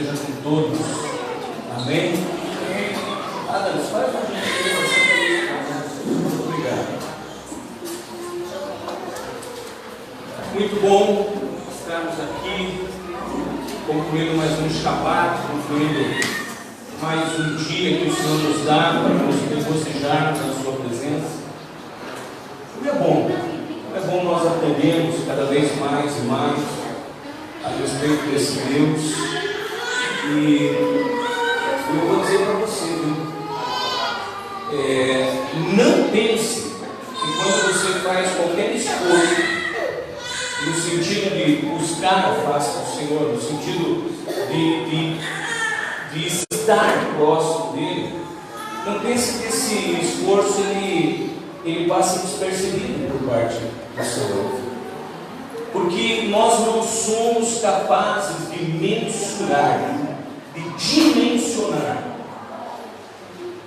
esteja com todos. Amém? Adams, faz uma gentileza. Muito obrigado. Muito bom estarmos aqui, concluindo mais um Shabbat, concluindo mais um dia que o Senhor nos dá para nos regocijarmos na sua presença. É bom nós aprendermos cada vez mais e mais a respeito desse Deus. E eu vou dizer para você, não pense que quando você faz qualquer esforço no sentido de buscar a face do Senhor, no sentido de estar próximo dele, não pense que esse esforço ele passa despercebido por parte do Senhor, porque nós não somos capazes de mensurar, de dimensionar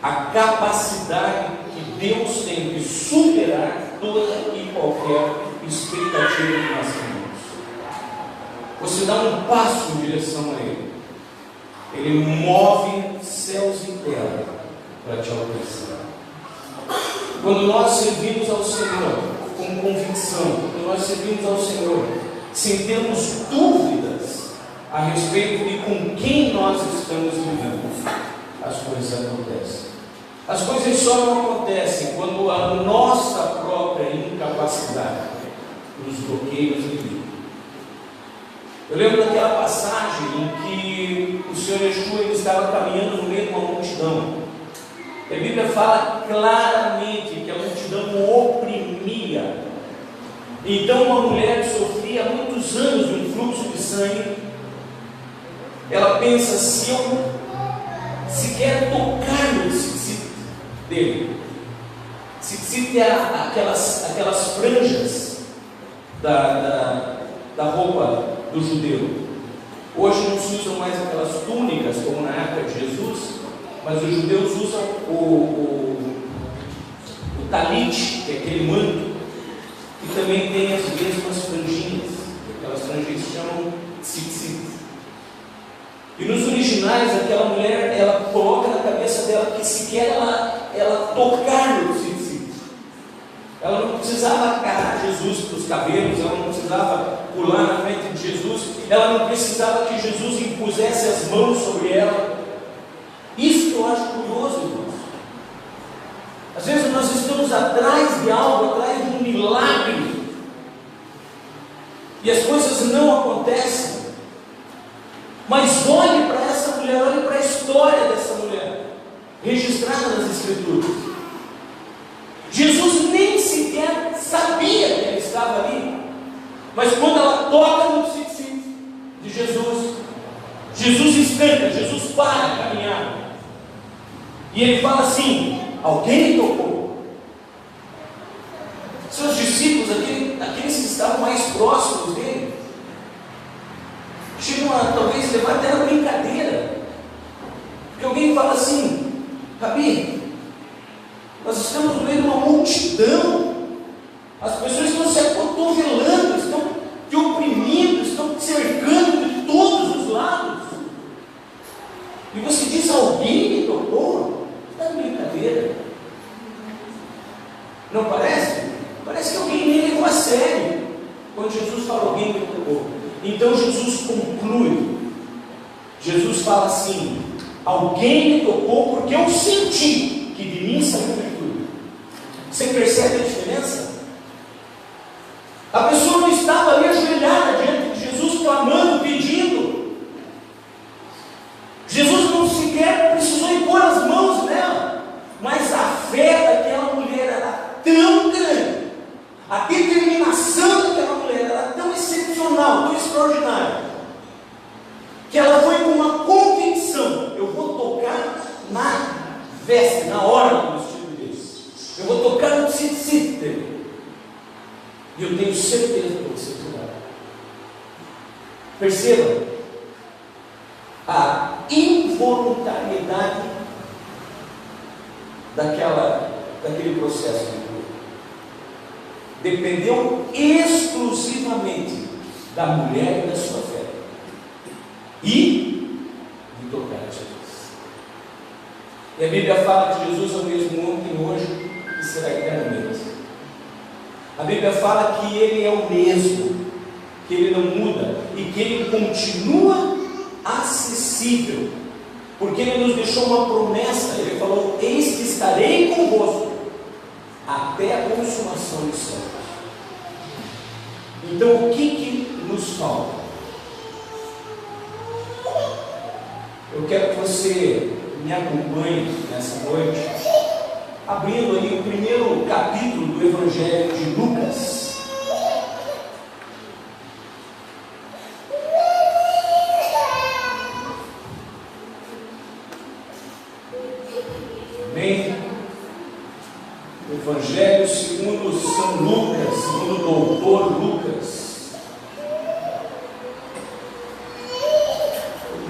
a capacidade que Deus tem de superar toda e qualquer expectativa que nós temos. Você dá um passo em direção a Ele move céus e terra para te alcançar. Quando nós servimos ao Senhor com convicção, quando nós servimos ao Senhor sem termos dúvidas a respeito de com quem nós estamos vivendo, as coisas acontecem. As coisas só não acontecem quando a nossa própria incapacidade nos bloqueia de vida. Eu lembro daquela passagem em que o Senhor Yeshua estava caminhando no meio de uma multidão. A Bíblia fala claramente que a multidão o oprimia. Então uma mulher que sofria há muitos anos de um fluxo de sangue, ela pensa, se eu sequer tocar no tzitzit dele, tzitzit é aquelas franjas da roupa do judeu. Hoje não se usam mais aquelas túnicas como na época de Jesus, mas os judeus usam o talit, que é aquele manto, que também tem as mesmas franjinhas. Aquelas franjinhas se chamam tzitzit. E nos originais, aquela mulher, ela coloca na cabeça dela que sequer ela tocar no tzitzit. Ela não precisava agarrar Jesus para os cabelos, ela não precisava pular na frente de Jesus, ela não precisava que Jesus impusesse as mãos sobre ela. Isso que eu acho curioso, irmãos. Às vezes nós estamos atrás de algo, atrás de um milagre, e as coisas não acontecem. Mas olhe para essa mulher, olhe para a história dessa mulher, registrada nas Escrituras. Jesus nem sequer sabia que ela estava ali, mas quando ela toca no tzitzit de Jesus, Jesus estanca, Jesus para a caminhada, e ele fala assim: alguém me tocou. Seus discípulos, aqueles que estavam mais próximos dele, chegam a talvez levar até na brincadeira, porque alguém fala assim: Rabi, nós estamos no meio de uma multidão, as pessoas estão se acotovelando, estão te oprimindo, estão te cercando de todos os lados, e você diz: alguém me tocou? Está de brincadeira. Não parece? Parece que alguém nem levou a sério quando Jesus fala: alguém me tocou. Então Jesus conclui, Jesus fala assim: alguém me tocou porque eu senti que de mim saiu virtude. Você percebe a diferença? A pessoa não estava ali ajoelhada diante de Jesus, clamando, pedindo. Jesus não sequer precisou impor as mãos nela, mas a fé daquela mulher era tão grande, a determinação daquela mulher era tão excepcional, tão extraordinária, que ela foi com uma convicção: eu vou tocar na veste, na hora do vestido dele, eu vou tocar no tzitzit dele, e eu tenho certeza que você vai. Perceba a involuntariedade daquele processo de cura. Dependeu exclusivamente da mulher e da sua fé. E E a Bíblia fala que Jesus é o mesmo ontem, hoje e será eternamente. A Bíblia fala que Ele é o mesmo, que Ele não muda e que Ele continua acessível, porque Ele nos deixou uma promessa. Ele falou: eis que estarei convosco até a consumação dos séculos. Então o que nos falta? Eu quero que você me acompanhe nessa noite, abrindo aí o primeiro capítulo do Evangelho de Lucas. Amém? Evangelho segundo São Lucas, segundo o doutor Lucas.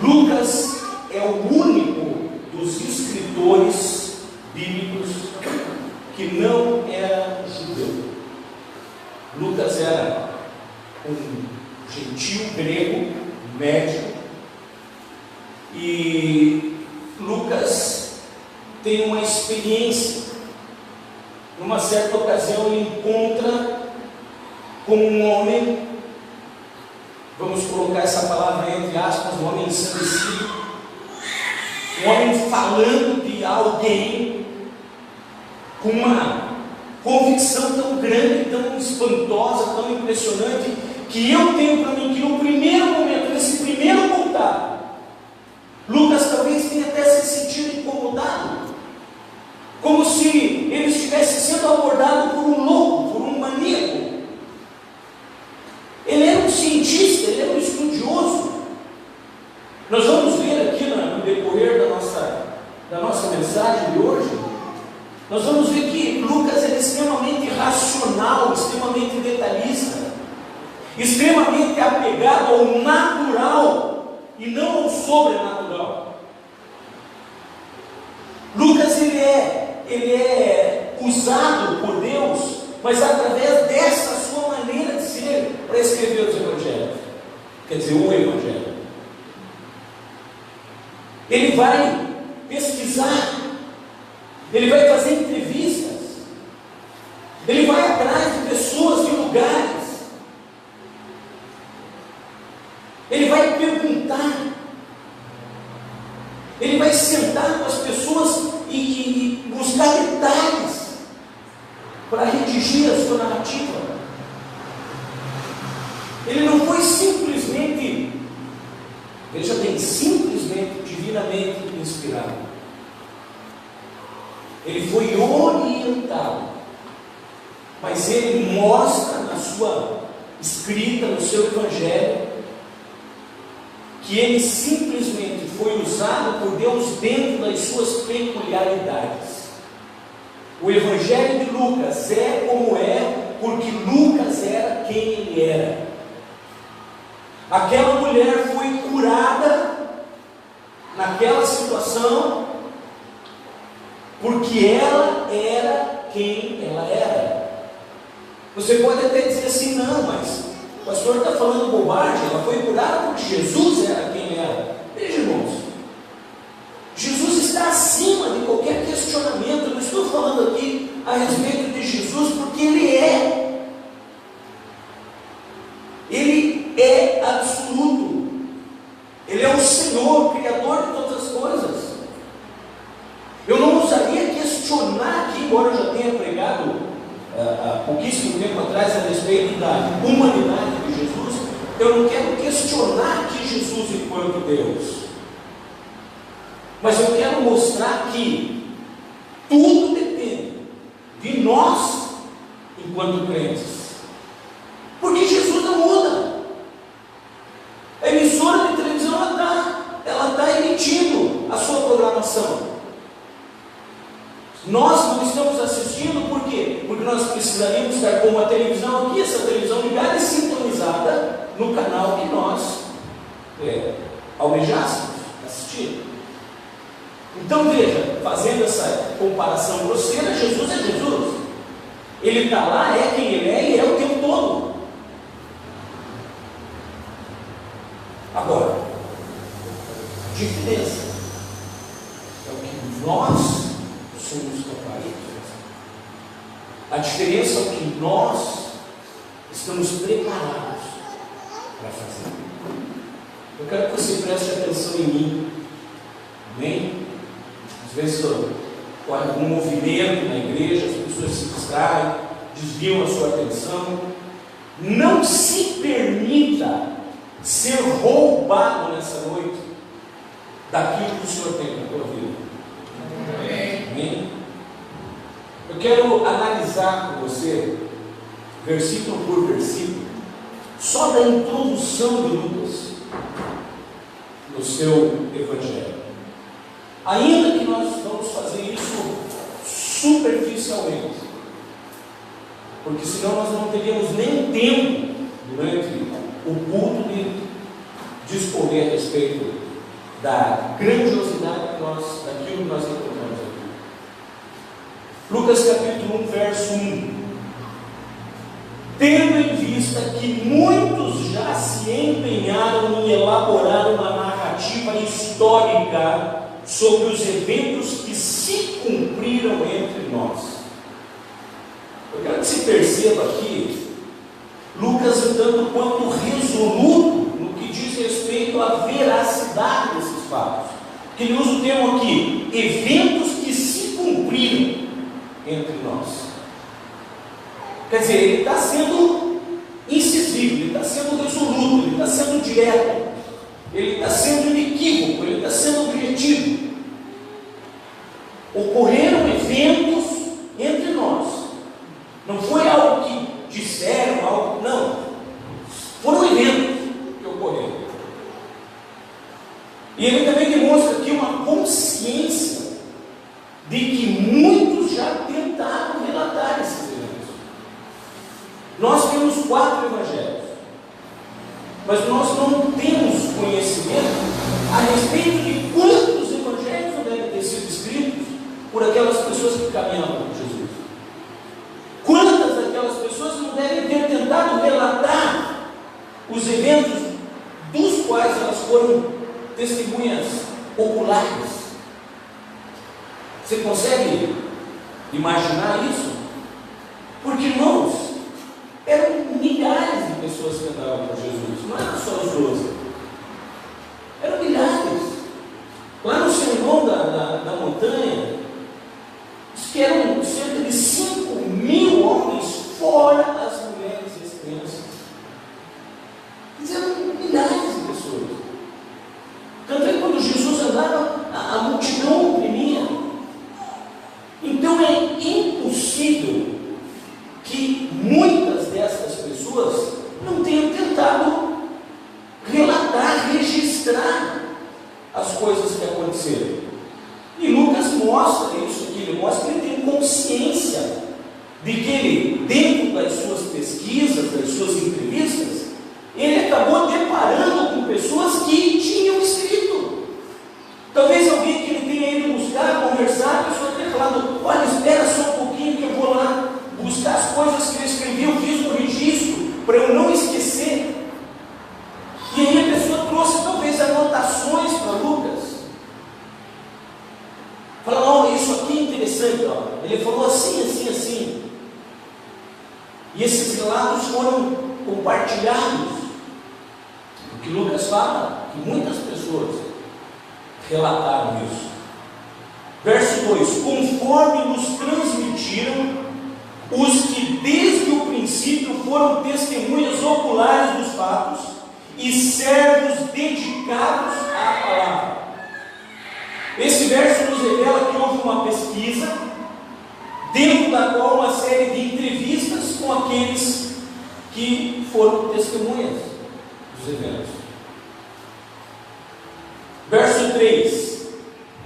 Lucas é o único dos escritores bíblicos que não era judeu. Lucas era um gentil grego, médico, e Lucas tem uma experiência. Numa certa ocasião ele encontra com um homem, vamos colocar essa palavra entre aspas, um homem ensandecido, um homem falando de alguém com uma convicção tão grande, tão espantosa, tão impressionante, que eu tenho para mim que no primeiro momento, nesse primeiro contato, Lucas talvez tenha até se sentido incomodado, como se ele estivesse sendo abordado por um louco, por um maníaco. Ele era um cientista, ele era um estudioso. Nós vamos ver aqui no decorrer da nossa mensagem de hoje, nós vamos ver que Lucas é extremamente racional, extremamente detalhista, extremamente apegado ao natural e não ao sobrenatural. Lucas ele é usado por Deus, mas através dessa sua maneira de ser, para escrever os evangelhos, quer dizer, o evangelho. Ele vai pesquisar, ele vai fazer entrevistas, ele vai atrás de pessoas, de lugares, ele vai perguntar, ele vai sentar com as pessoas e buscar detalhes para redigir a sua narrativa. Ele não foi simplesmente, veja bem, simplesmente, divinamente inspirado. Ele foi orientado, mas ele mostra na sua escrita, no seu evangelho, que ele simplesmente foi usado por Deus dentro das suas peculiaridades. O Evangelho de Lucas é como é, porque Lucas era quem ele era. Aquela mulher foi curada naquela situação, porque ela era quem ela era. Você pode até dizer assim: não, mas o pastor está falando bobagem, ela foi curada porque Jesus era quem era. Veja, irmãos, Jesus está acima de qualquer questionamento. Eu não estou falando aqui a respeito de Jesus, porque Ele é absoluto. Ele é o Senhor, o Criador de todas as coisas. Eu não ousaria questionar aqui, embora eu já tenha pregado há pouquíssimo tempo atrás a respeito da humanidade de Jesus, eu não quero questionar aqui Jesus enquanto Deus, mas eu quero mostrar que tudo depende de nós enquanto crentes, porque Jesus não muda. A emissora de televisão ela está emitindo a sua programação. Nós não estamos assistindo, por quê? Porque nós precisaríamos estar com uma televisão aqui, essa televisão ligada e sintonizada no canal que nós almejássemos assistir. Então veja, fazendo essa comparação grosseira, Jesus é Jesus. Ele está lá, é quem Ele é e é o tempo todo. Agora, a diferença é o que Nós somos capazes. A diferença é que nós estamos preparados para fazer. Eu quero que você preste atenção em mim. Amém? Às vezes ocorre algum movimento na igreja, as pessoas se distraem, desviam a sua atenção. Não se permita ser roubado nessa noite daquilo que o Senhor tem na tua vida. Amém? Eu quero analisar com você, versículo por versículo, só da introdução de Lucas no seu Evangelho. Ainda que nós vamos fazer isso superficialmente, porque senão nós não teríamos nem tempo durante o culto de discorrer a respeito da grandiosidade daquilo que nós encontramos aqui. Lucas capítulo 1, verso 1. Tendo em vista que muitos já se empenharam em elaborar uma narrativa histórica sobre os eventos que se cumpriram entre nós. Eu quero que se perceba aqui, Lucas um tanto quanto resoluto no que diz respeito à veracidade desses fatos. Que ele usa o termo aqui, eventos que se cumpriram entre nós. Quer dizer, ele está sendo incisivo, ele está sendo resoluto, ele está sendo direto, ele está sendo inequívoco, ele está sendo objetivo. Ocorreram eventos entre nós. Não foi algo que disseram, algo, não. Foram eventos que ocorreram. E ele também demonstra aqui uma consciência de que muitos já tentaram relatar esses eventos. Nós temos 4 evangelhos, mas nós não temos conhecimento a respeito de quantos evangelhos não devem ter sido escritos por aquelas pessoas que caminhavam com Jesus. Quantas daquelas pessoas não devem ter tentado relatar os eventos dos quais elas foram testemunhas oculares? Você consegue imaginar isso? Porque, irmãos, eram milhares de pessoas que andavam com Jesus, não eram só os 12, eram milhares. Lá no sermão da montanha, diz que eram cerca de 5.000 homens, fora as mulheres e as crianças. Eram milhares de pessoas. Tanto é que quando Jesus andava, a multidão oprimia. Então é impossível que muitas dessas pessoas não tenham tentado relatar, registrar as coisas que aconteceram. E Lucas mostra isso aqui, ele mostra que ele tem consciência de que ele, dentro das suas pesquisas, das suas entrevistas, ele acabou deparando com pessoas que tinham escrito. Talvez alguém que ele tenha ido buscar, conversar, a pessoa tenha falado, olha, espera só um pouquinho que eu vou lá buscar as coisas que ele escreveu, eu fiz um registro para eu não esquecer. E aí a pessoa trouxe talvez anotações para Lucas. Fala, ó, isso aqui é interessante, ó. Ele falou assim, assim, assim. E esses relatos foram compartilhados. O que Lucas fala, que muitas pessoas relataram isso. Verso 2: conforme nos transmitiram os que desde o princípio foram testemunhas oculares dos fatos e servos dedicados à palavra. Esse verso nos revela que houve uma pesquisa, dentro da qual uma série de entrevistas com aqueles que foram testemunhas dos eventos. Verso 3: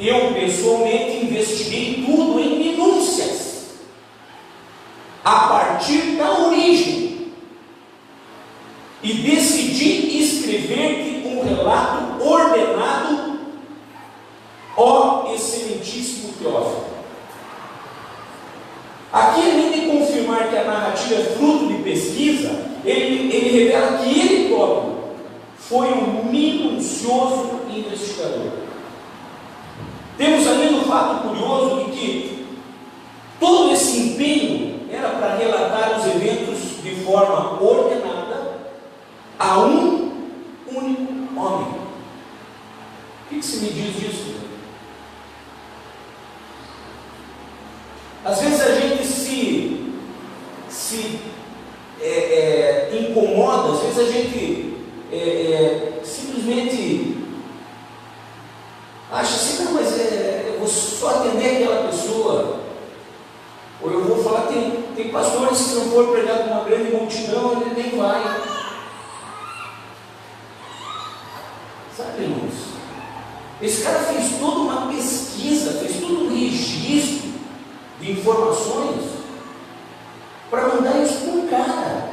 eu pessoalmente investiguei tudo em minúcias, a partir da origem, e decidi escrever-te um relato ordenado, ó excelentíssimo Teófilo. Aqui, além de confirmar que a narrativa é fruto de pesquisa, ele revela que ele próprio foi um minucioso investigador. Temos ainda o fato curioso de que todo esse empenho era para relatar os eventos de forma ordenada a um único homem. O que se me diz disso? Às vezes a gente se incomoda, às vezes a gente simplesmente acha assim, não, mas eu vou só atender aquela pessoa, ou eu vou falar, tem pastores que se não for pregar com uma grande multidão, ele nem vai. Sabe, irmãos? Esse cara fez toda uma pesquisa, fez todo um registro de informações para mandar isso para um cara.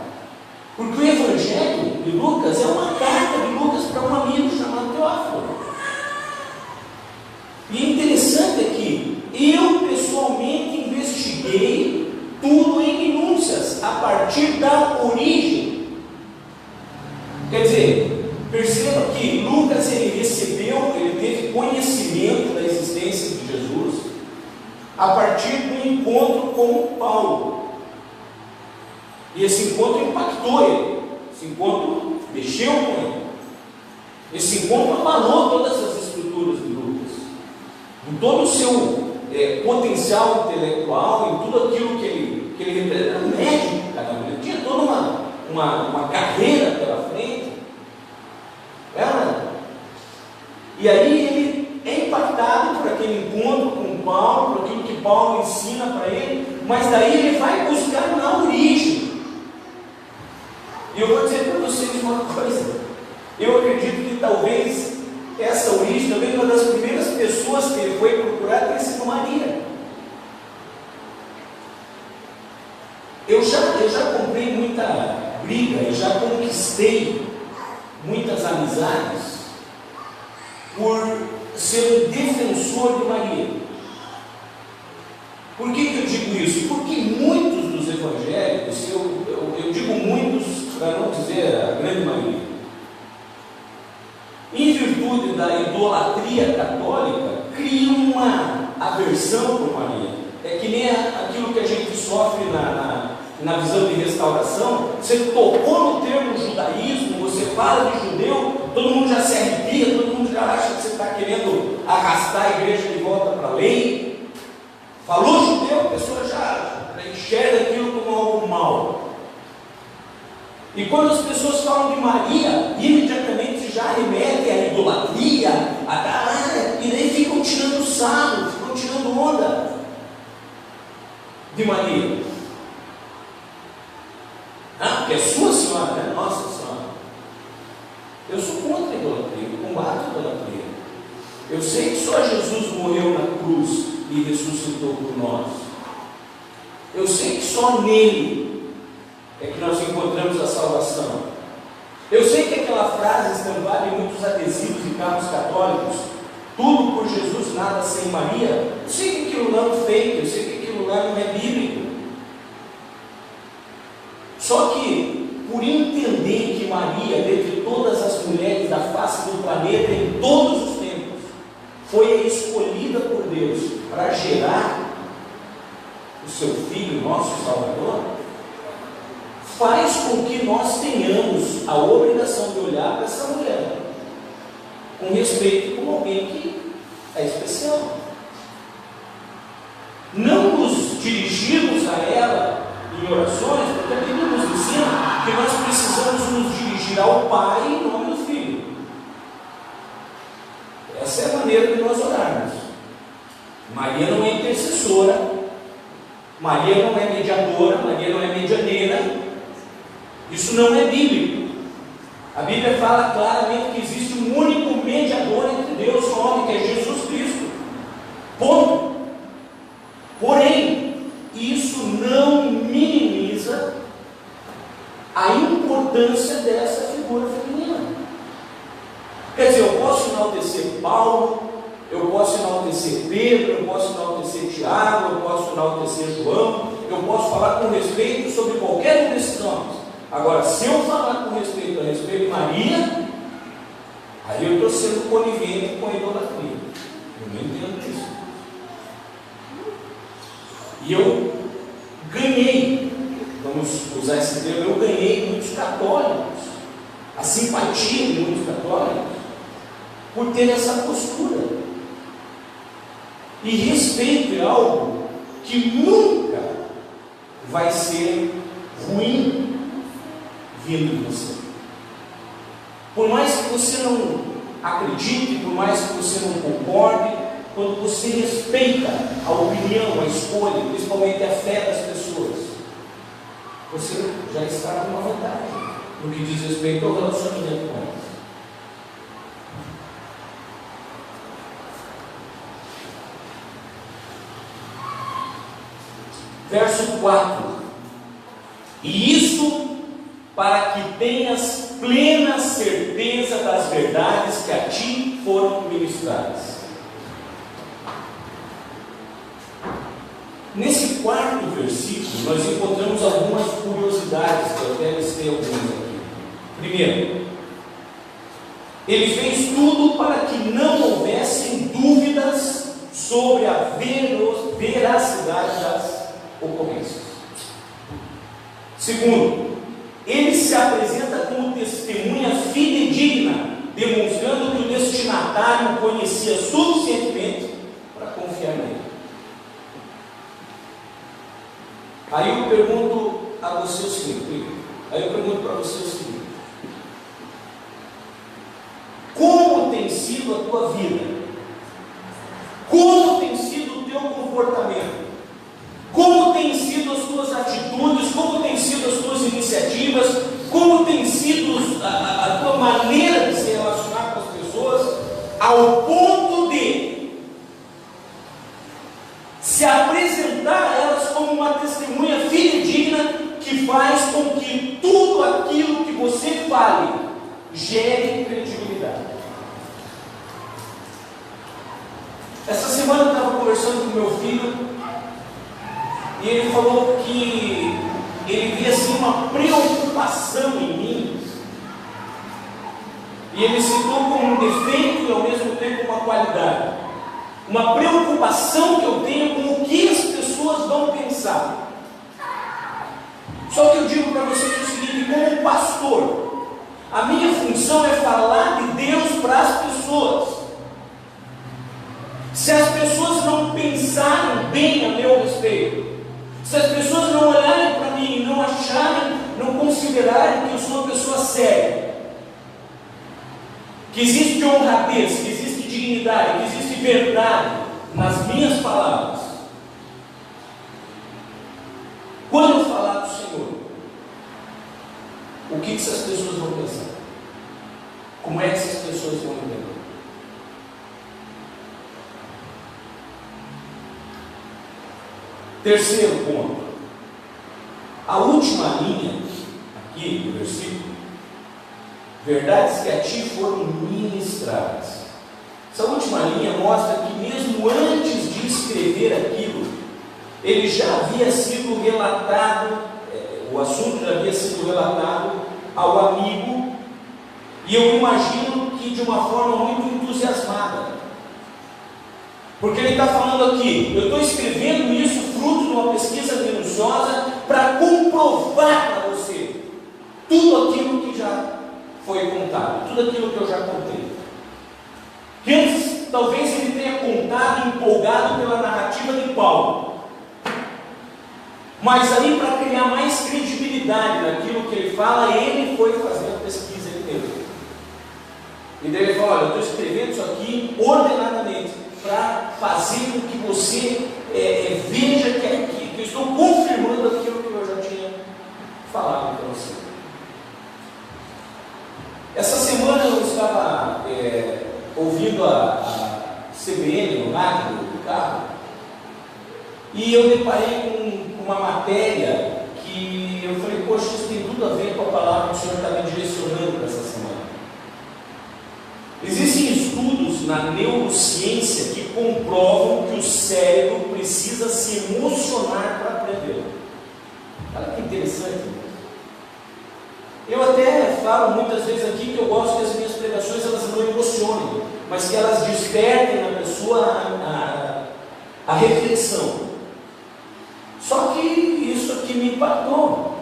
Porque o Evangelho de Lucas é uma carta de Lucas para um amigo chamado Teófilo. E é interessante é que eu pessoalmente investiguei tudo em minúcias, a partir da origem. Quer dizer, perceba que Lucas ele teve conhecimento da existência de Jesus a partir do encontro com Paulo. E esse encontro impactou ele, esse encontro mexeu com ele, esse encontro abalou todas as estruturas de Lucas, em todo o seu potencial intelectual, em tudo aquilo que ele era médico, caramba, ele tinha toda uma carreira pela frente. E aí ele é impactado por aquele encontro com Paulo, por aquilo que Paulo ensina para ele, mas daí ele vai buscar na origem. E eu vou dizer para vocês uma coisa, eu acredito que talvez essa origem, talvez uma das primeiras pessoas que ele foi procurar tenha sido Maria. Eu já comprei muita briga, eu já conquistei muitas amizades por ser um defensor de Maria. Por que eu digo isso? Porque muitos dos evangélicos, eu digo muitos para não dizer a grande maioria, em virtude da idolatria católica, criam uma aversão por Maria. É que nem aquilo que a gente sofre na visão de restauração. Você tocou no termo judaísmo, você fala de judeu, todo mundo já se arrepia, todo mundo já acha que você está querendo arrastar a igreja de volta para a lei. Falou judeu, a pessoa já enxerga aquilo como algo mal. E quando as pessoas falam de Maria, imediatamente já remetem à idolatria, e daí ficam tirando sarro, ficam tirando onda de Maria. Porque é sua senhora, não é nossa senhora. Eu sou contra a idolatria, eu combato a idolatria. Eu sei que só Jesus morreu na cruz e ressuscitou por nós. Eu sei que só nele é que nós encontramos a salvação. Eu sei que aquela frase estampada em muitos adesivos de carros católicos, tudo por Jesus, nada sem Maria, eu sei que aquilo não é fake, eu sei que aquilo lá não é bíblico. Só que, por entender que Maria, dentre todas as mulheres da face do planeta, em todos os tempos, foi a escolhida por Deus para gerar o seu Filho, nosso Salvador, faz com que nós tenhamos a obrigação de olhar para essa mulher com respeito, como alguém que é especial. Não nos dirigirmos a ela em orações, porque a Bíblia nos ensina que nós precisamos nos dirigir ao Pai em nome do Filho. Essa é a maneira de nós orarmos. Maria não é intercessora, Maria não é mediadora, Maria não é medianeira. Isso não é bíblico. A Bíblia fala claramente que existe um único mediador entre Deus e o homem, que é Jesus Cristo. Ponto. Porém, isso não minimiza a importância dessa figura feminina. Quer dizer, eu posso enaltecer Paulo, eu posso enaltecer Pedro, eu posso enaltecer Tiago, eu posso enaltecer João, eu posso falar com respeito sobre qualquer um desses nomes. Agora, se eu falar com respeito de Maria, aí eu estou sendo conivente com a idolatria. Eu não entendo isso. E eu ganhei, vamos usar esse termo, eu ganhei muitos católicos, a simpatia de muitos católicos, por ter essa postura. E respeito é algo que nunca vai ser ruim vindo de você. Por mais que você não acredite, por mais que você não concorde, quando você respeita a opinião, a escolha, principalmente a fé das pessoas, você já está com uma vantagem no que diz respeito ao relacionamento com elas. Verso 4: e isso para que tenhas plena certeza das verdades que a ti foram ministradas. Nesse quarto versículo, nós encontramos algumas curiosidades, que eu até listei algumas aqui. Primeiro, ele fez tudo para que não houvessem dúvidas sobre a veracidade das ocorrências. Segundo, ele se apresenta como testemunha fidedigna, demonstrando que o destinatário o conhecia suficientemente para confiar nele. Aí eu pergunto a você o seguinte, como tem sido a tua vida? Como tem sido o teu comportamento? Como têm sido as tuas atitudes? Como têm sido as tuas iniciativas? Como tem sido a tua maneira de se relacionar com as pessoas, ao ponto de se apresentar a elas como uma testemunha fidedigna que faz com que tudo aquilo que você fale gere credibilidade? Essa semana eu estava conversando com meu filho e ele falou que ele via assim uma preocupação em mim, e ele citou como um defeito e ao mesmo tempo uma qualidade, uma preocupação que eu tenho com o que as pessoas vão pensar. Só que eu digo para vocês o seguinte: como pastor, a minha função é falar de Deus para as pessoas. Se as pessoas não pensarem bem a meu respeito, se as pessoas não olharem para mim e não acharem, não considerarem que eu sou uma pessoa séria, que existe honradez, que existe dignidade, que existe verdade nas minhas palavras, quando eu falar do Senhor, o que essas pessoas vão pensar? Como é que essas pessoas vão entender? Terceiro ponto, a última linha aqui do versículo: verdades que a ti foram ministradas. Essa última linha mostra que mesmo antes de escrever aquilo, ele já havia sido relatado, o assunto já havia sido relatado ao amigo, e eu imagino que de uma forma muito entusiasmada. Porque ele está falando aqui: eu estou escrevendo isso fruto de uma pesquisa minuciosa para comprovar para você tudo aquilo que já foi contado, tudo aquilo que eu já contei. Que antes talvez ele tenha contado empolgado pela narrativa de Paulo, mas aí, para criar mais credibilidade naquilo que ele fala, ele foi fazer a pesquisa mesmo. E daí ele fala: olha, eu estou escrevendo isso aqui ordenadamente para fazer com que você veja que eu estou confirmando aquilo que eu já tinha falado para você. Essa semana eu estava ouvindo a CBN no rádio do carro, e eu deparei com uma matéria que eu falei: poxa, isso tem tudo a ver com a palavra que o Senhor está me direcionando para essa semana. Existem estudos na neurociência que comprovam que o cérebro precisa se emocionar para aprender. Olha que interessante. Eu até falo muitas vezes aqui que eu gosto que as minhas pregações elas não emocionem, mas que elas despertem na pessoa a reflexão. impactou,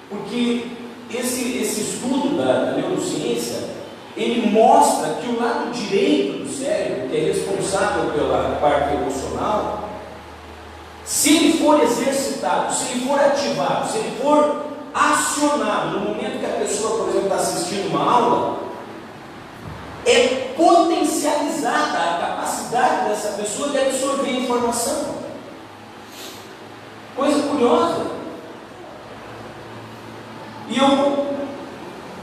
porque esse estudo da neurociência, ele mostra que o lado direito do cérebro, que é responsável pela parte emocional, se ele for exercitado, se ele for ativado, se ele for acionado no momento que a pessoa, por exemplo, está assistindo uma aula, é potencializada a capacidade dessa pessoa de absorver informação. Coisa curiosa. E eu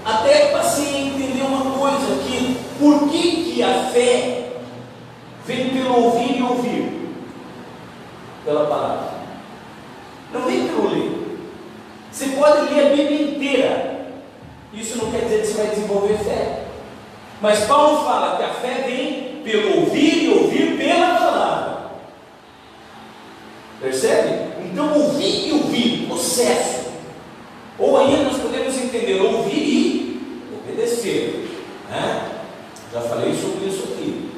até passei a entender uma coisa aqui: por que a fé vem pelo ouvir e ouvir? Pela palavra. Não vem pelo ler. Você pode ler a Bíblia inteira, isso não quer dizer que você vai desenvolver fé. Mas Paulo fala que a fé vem pelo ouvir e ouvir pela palavra. Percebe? Então ouvir e ouvir, processo. Ou ainda nós podemos entender ouvir e obedecer, né? Já falei sobre isso aqui.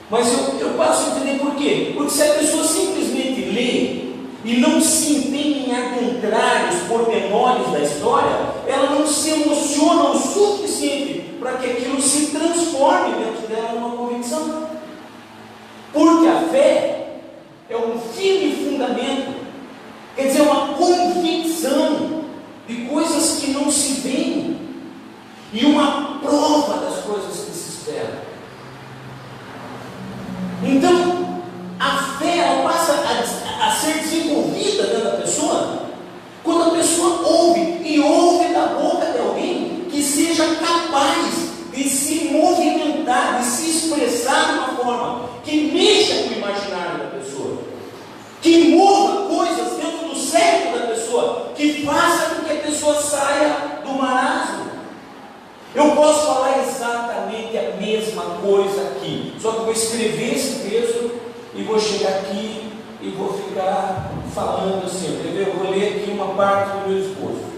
Mas eu passo a entender por quê? Porque se a pessoa simplesmente lê e não se empenha em adentrar os pormenores da história, ela não se emociona o suficiente para que aquilo se transforme dentro dela numa convicção. Porque a fé é um firme fundamento, quer dizer, uma convicção de coisas que não se veem e uma prova das coisas que se esperam. Então, a fé ela passa a ser desenvolvida dentro da pessoa quando a pessoa ouve, e ouve da boca de alguém que seja capaz de se movimentar, de se expressar de uma forma que mexa com o imaginário da pessoa, que mova coisas dentro do cérebro da pessoa, que faça com que a pessoa saia do marasmo. Eu posso falar exatamente a mesma coisa aqui, só que eu vou escrever esse texto e vou chegar aqui e vou ficar falando assim, entendeu? Eu vou ler aqui uma parte do meu esposo.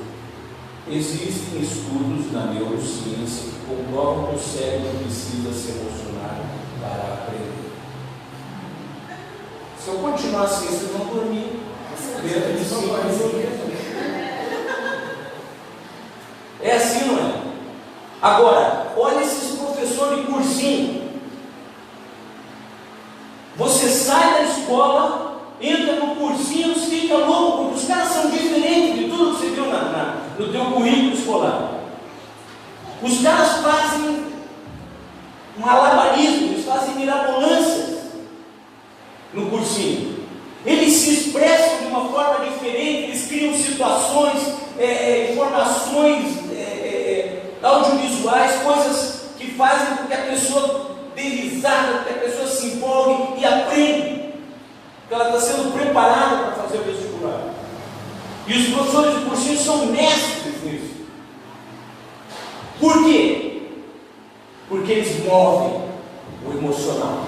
Existem estudos na neurociência que comprovam que o cérebro precisa se emocionar para aprender. Se eu continuar assim, vocês vão dormir dentro de 5 minutos. É assim, não é? Agora, olha esses professores de cursinho. Você sai da escola, entra no cursinho, fica louco, porque os caras são diferentes de tudo que você viu no teu currículo escolar. Os caras fazem malabarismo, eles fazem mirabolâncias no cursinho. Eles se expressam de uma forma diferente, eles criam situações, informações audiovisuais, coisas que fazem com que a pessoa dê risada, com que a pessoa se empolgue e aprenda. Porque ela está sendo preparada para fazer o vestibular. E os professores de cursinho são mestres nisso. Por quê? Porque eles movem o emocional.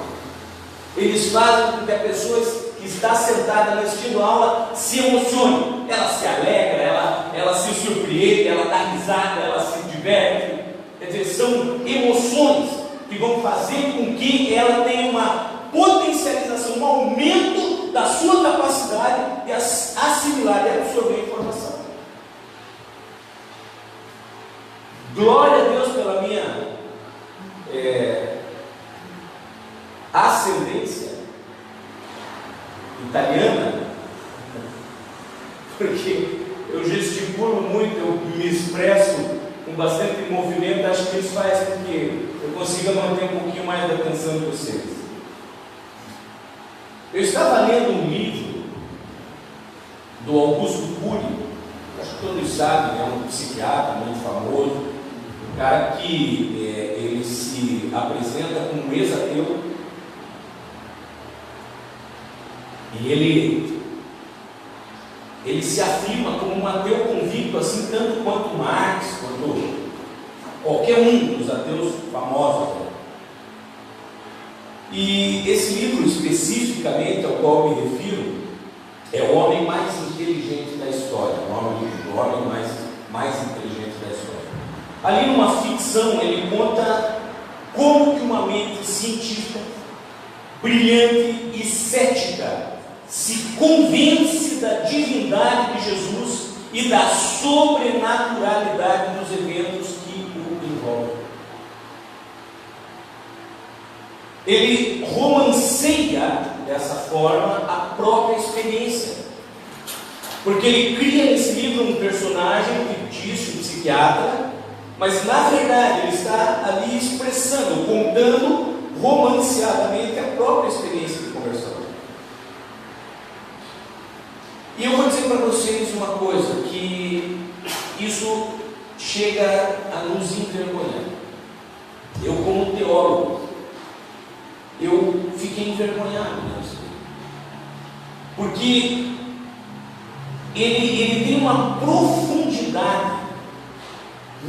Eles fazem com que a pessoa que está sentada assistindo a aula se emocione. Ela se alegra, ela se surpreende, ela dá risada, ela se diverte. Quer dizer, são emoções que vão fazer com que ela tenha uma potencialização, um aumento da sua capacidade de assimilar e absorver informação. Glória a Deus pela minha ascendência italiana, porque eu gesticulo muito, eu me expresso com bastante movimento. Acho que isso faz com que eu consiga manter um pouquinho mais da atenção de vocês. Eu estava lendo um livro do Augusto Cury, acho que todos sabem, é um psiquiatra muito famoso, um cara que ele se apresenta como um ex-ateu, e ele se afirma como um ateu convicto, assim tanto quanto Marx, quanto qualquer um dos ateus famosos. E esse livro especificamente ao qual eu me refiro é O Homem Mais Inteligente da História, o nome do homem mais inteligente da história. Ali numa ficção ele conta como que uma mente científica, brilhante e cética se convence da divindade de Jesus e da sobrenaturalidade dos eventos que o envolvem. Ele romanceia dessa forma a própria experiência, porque ele cria nesse livro um personagem fictício, psiquiatra, mas na verdade ele está ali expressando, contando romanceadamente a própria experiência de conversão. E eu vou dizer para vocês uma coisa, que isso chega a nos envergonhar. Eu, como teólogo, eu fiquei envergonhado nisso, porque ele tem uma profundidade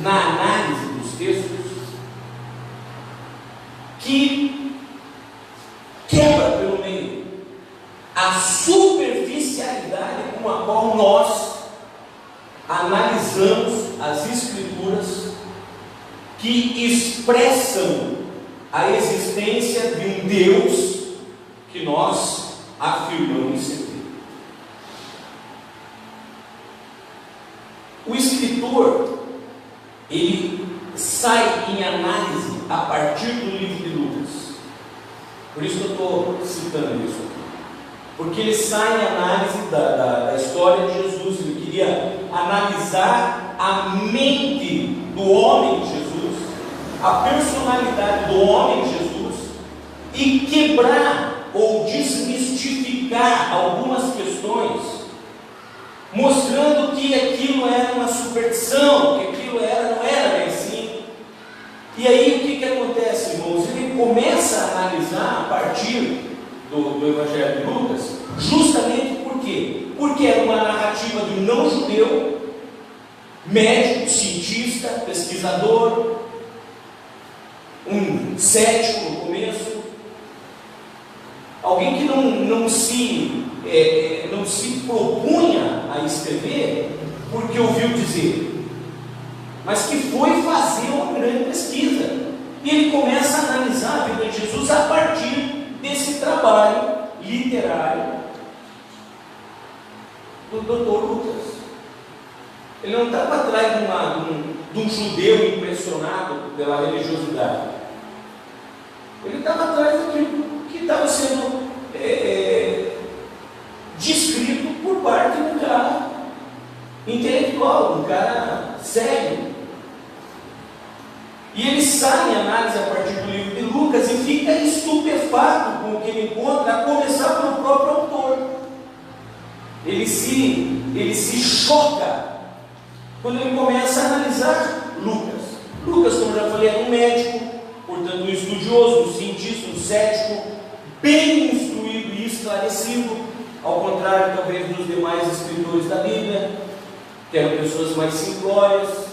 na análise dos textos que quebra pelo meio a superficialidade com a qual nós analisamos as Escrituras, que expressam a existência de um Deus que nós afirmamos servir. O escritor, ele sai em análise a partir do livro de Lucas. Por isso que eu estou citando isso aqui. Porque ele sai em análise da história de Jesus. Ele queria analisar a mente do homem de Jesus, a personalidade do homem de Jesus, e quebrar ou desmistificar algumas questões, mostrando que aquilo era uma superstição, que aquilo não era bem assim. E aí o que acontece, irmãos? Ele começa a analisar a partir do Evangelho de Lucas, justamente por quê? Porque era uma narrativa de um não-judeu, médico, cientista, pesquisador, um cético no começo, alguém que não se propunha a escrever, porque ouviu dizer, mas que foi fazer uma grande pesquisa. E ele começa a analisar a vida de Jesus a partir desse trabalho literário do Dr. Lucas. Ele não estava atrás de um judeu impressionado pela religiosidade. Ele estava atrás daquilo que estava sendo descrito por parte de um cara intelectual, um cara sério. E ele sai em análise a partir do livro de Lucas e fica estupefato com o que ele encontra, a começar pelo próprio autor. Ele se choca quando ele começa a analisar Lucas. Lucas, como já falei, era um médico, portanto um estudioso, um cientista, um cético, bem instruído e esclarecido, ao contrário talvez dos demais escritores da Bíblia, que eram pessoas mais simplórias.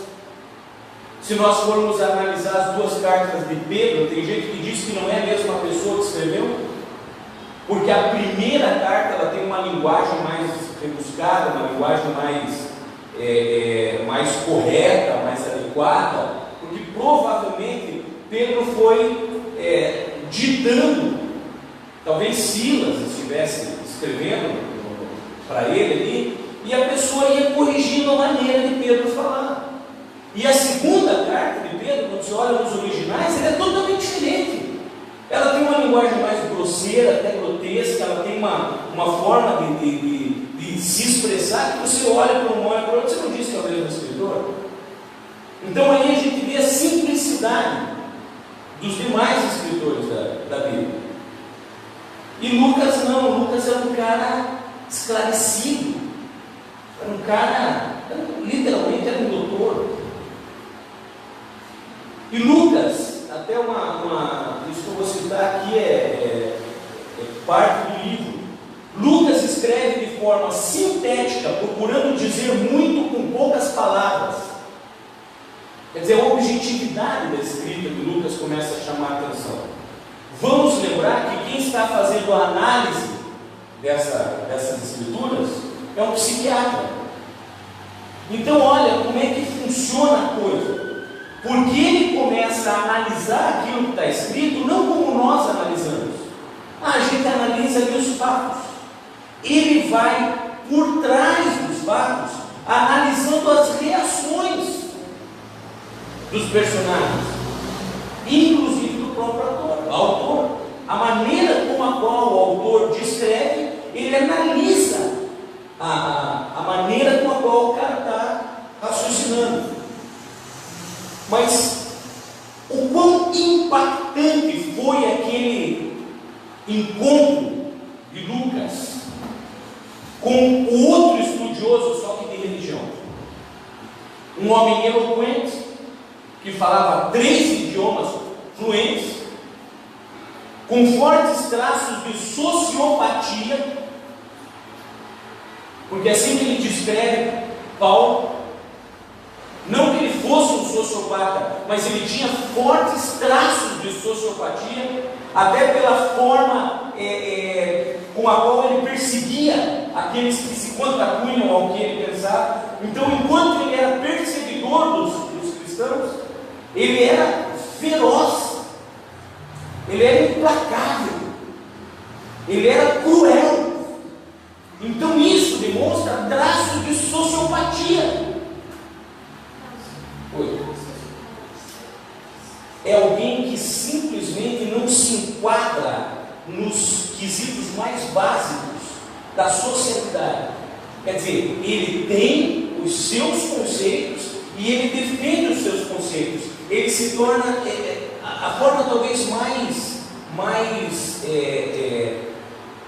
Se nós formos analisar as duas cartas de Pedro, tem gente que diz que não é a mesma pessoa que escreveu, porque a primeira carta ela tem uma linguagem mais rebuscada, uma linguagem mais correta, mais adequada, porque provavelmente Pedro foi ditando, talvez Silas estivesse escrevendo para ele ali, e a pessoa ia corrigindo a maneira de Pedro falar. E a segunda carta de Pedro, quando você olha nos originais, ela é totalmente diferente. Ela tem uma linguagem mais grosseira, até grotesca, ela tem uma forma de se expressar que você olha para um, olha para outro, você não diz que é o mesmo escritor. Então aí a gente vê a simplicidade dos demais escritores da Bíblia. E Lucas não, Lucas era um cara esclarecido, era um cara, literalmente era um doutor. E Lucas, até isso que eu vou citar aqui é parte do livro. Lucas escreve de forma sintética, procurando dizer muito com poucas palavras. Quer dizer, a objetividade da escrita de Lucas começa a chamar a atenção. Vamos lembrar que quem está fazendo a análise dessas escrituras é um psiquiatra. Então olha como é que funciona a coisa. Porque ele começa a analisar aquilo que está escrito, não como nós analisamos. A gente analisa ali os fatos. Ele vai por trás dos fatos, analisando as reações dos personagens, inclusive do próprio autor. A maneira com a qual o autor descreve, ele analisa a maneira com a qual o cara está raciocinando. Mas o quão impactante foi aquele encontro de Lucas com o outro estudioso, só que de religião, um homem eloquente, que falava 3 idiomas fluentes, com fortes traços de sociopatia, porque assim que ele descreve Paulo, não que ele fosse um sociopata, mas ele tinha fortes traços de sociopatia, até pela forma com a qual ele perseguia aqueles que se contrapunham ao que ele pensava. Então, enquanto ele era perseguidor dos cristãos, ele era feroz, ele era implacável, ele era cruel. Então isso demonstra traços de sociopatia. É alguém que simplesmente não se enquadra nos quesitos mais básicos da sociedade. Quer dizer, ele tem os seus conceitos e ele defende os seus conceitos. Ele se torna a forma talvez mais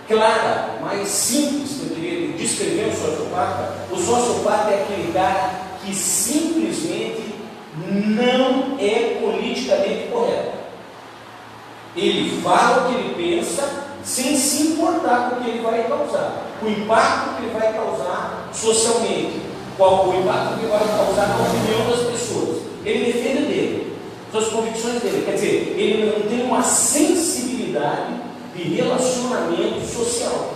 clara, mais simples que eu queria descrever o sociopata. O sociopata é aquele cara que simplesmente não é politicamente correto. Ele fala o que ele pensa sem se importar com o que ele vai causar, com o impacto que ele vai causar socialmente, qual o impacto que ele vai causar na opinião das pessoas. Ele defende dele, suas convicções dele. Quer dizer, ele não tem uma sensibilidade de relacionamento social.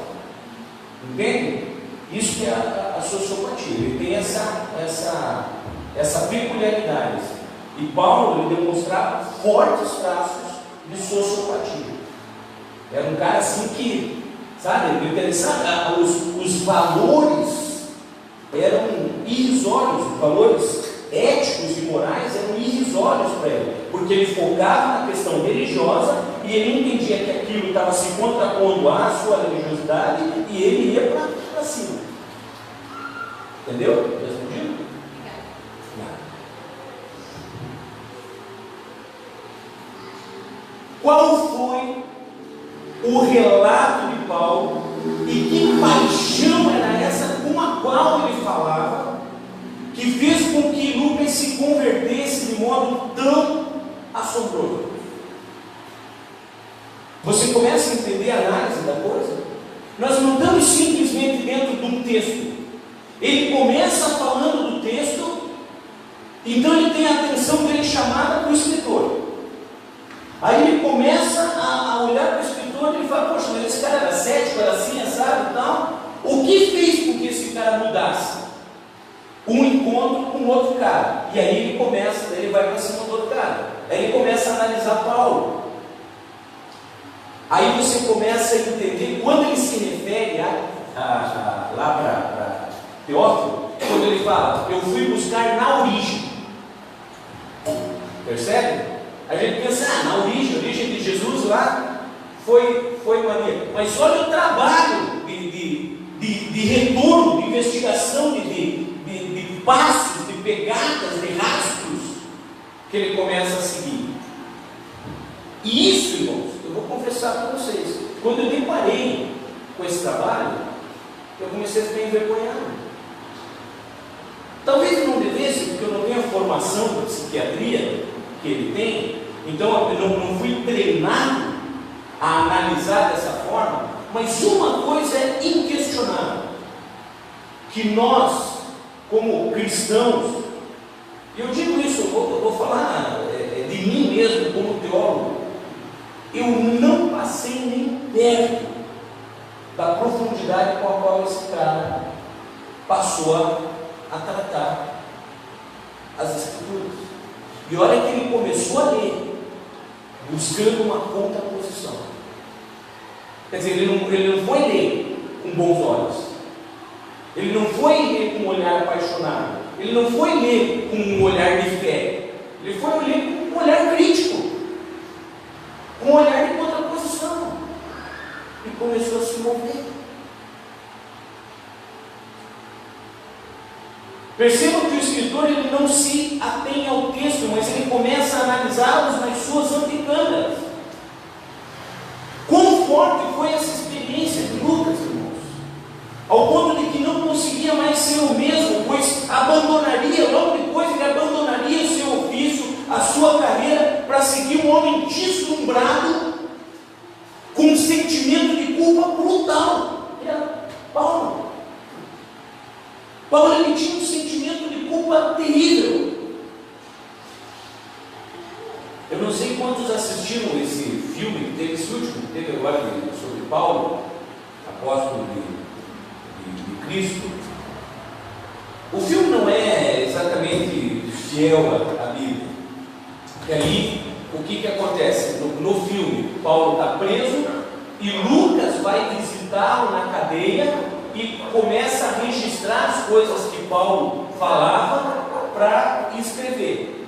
Entende? Isso que é a sociopatia. Ele tem essa peculiaridade. E Paulo ele demonstrava fortes traços de sociopatia. Era um cara assim que, sabe, interessante, os valores eram irrisórios, os valores éticos e morais eram irrisórios para ele, porque ele focava na questão religiosa e ele entendia que aquilo estava se contrapondo à sua religiosidade e ele ia para cima. Entendeu? Respondido? Qual foi o relato de Paulo e que paixão era essa com a qual ele falava, que fez com que Lucas se convertesse de modo tão assombroso? Você começa a entender a análise da coisa? Nós não estamos simplesmente dentro de um texto. Ele começa falando do texto, então ele tem a atenção dele chamada para o escritor. Aí ele começa a olhar para o escritor e ele fala: poxa, mas esse cara era cético, era assim, assado e tal. O que fez com que esse cara mudasse? Um encontro com outro cara. E aí ele começa, ele vai para cima do outro cara. Aí ele começa a analisar Paulo. Aí você começa a entender, quando ele se refere lá para Teófilo, quando ele fala: eu fui buscar na origem. Percebe? A gente pensa, na origem de Jesus lá foi Maria. Mas olha o trabalho de retorno, de investigação, de passos, de pegadas, de rastros que ele começa a seguir. E isso, irmãos, eu vou confessar para vocês, quando eu deparei com esse trabalho, eu comecei a ficar envergonhado. Talvez eu não devesse, porque eu não tenho a formação da psiquiatria que ele tem, então eu não fui treinado a analisar dessa forma. Mas uma coisa é inquestionável, que nós, como cristãos, e eu digo isso, eu vou falar de mim mesmo como teólogo, eu não passei nem perto da profundidade com a qual esse cara passou a tratar as Escrituras. E olha que ele começou a ler buscando uma contraposição. Quer dizer, ele não foi ler com bons olhos. Ele não foi ler com um olhar apaixonado. Ele não foi ler com um olhar de fé. Ele foi ler com um olhar crítico, com um olhar de contraposição. E começou a se mover. Perceba que o escritor ele não se atém ao texto, mas ele começa a analisá-los nas suas antecâmaras. Quão forte foi essa experiência de Lucas, irmãos? Ao ponto de que não conseguia mais ser o mesmo, pois abandonaria, logo depois ele abandonaria o seu ofício, a sua carreira, para seguir um homem deslumbrado, com um sentimento de culpa brutal. Era Paulo. Paulo ele tinha um sentimento de culpa terrível. Eu não sei quantos assistiram esse filme, teve esse último, teve agora sobre Paulo, apóstolo de Cristo. O filme não é exatamente fiel à Bíblia. Porque ali, o que acontece? No filme, Paulo está preso e Lucas vai visitá-lo na cadeia e começa a registrar as coisas que Paulo falava para escrever.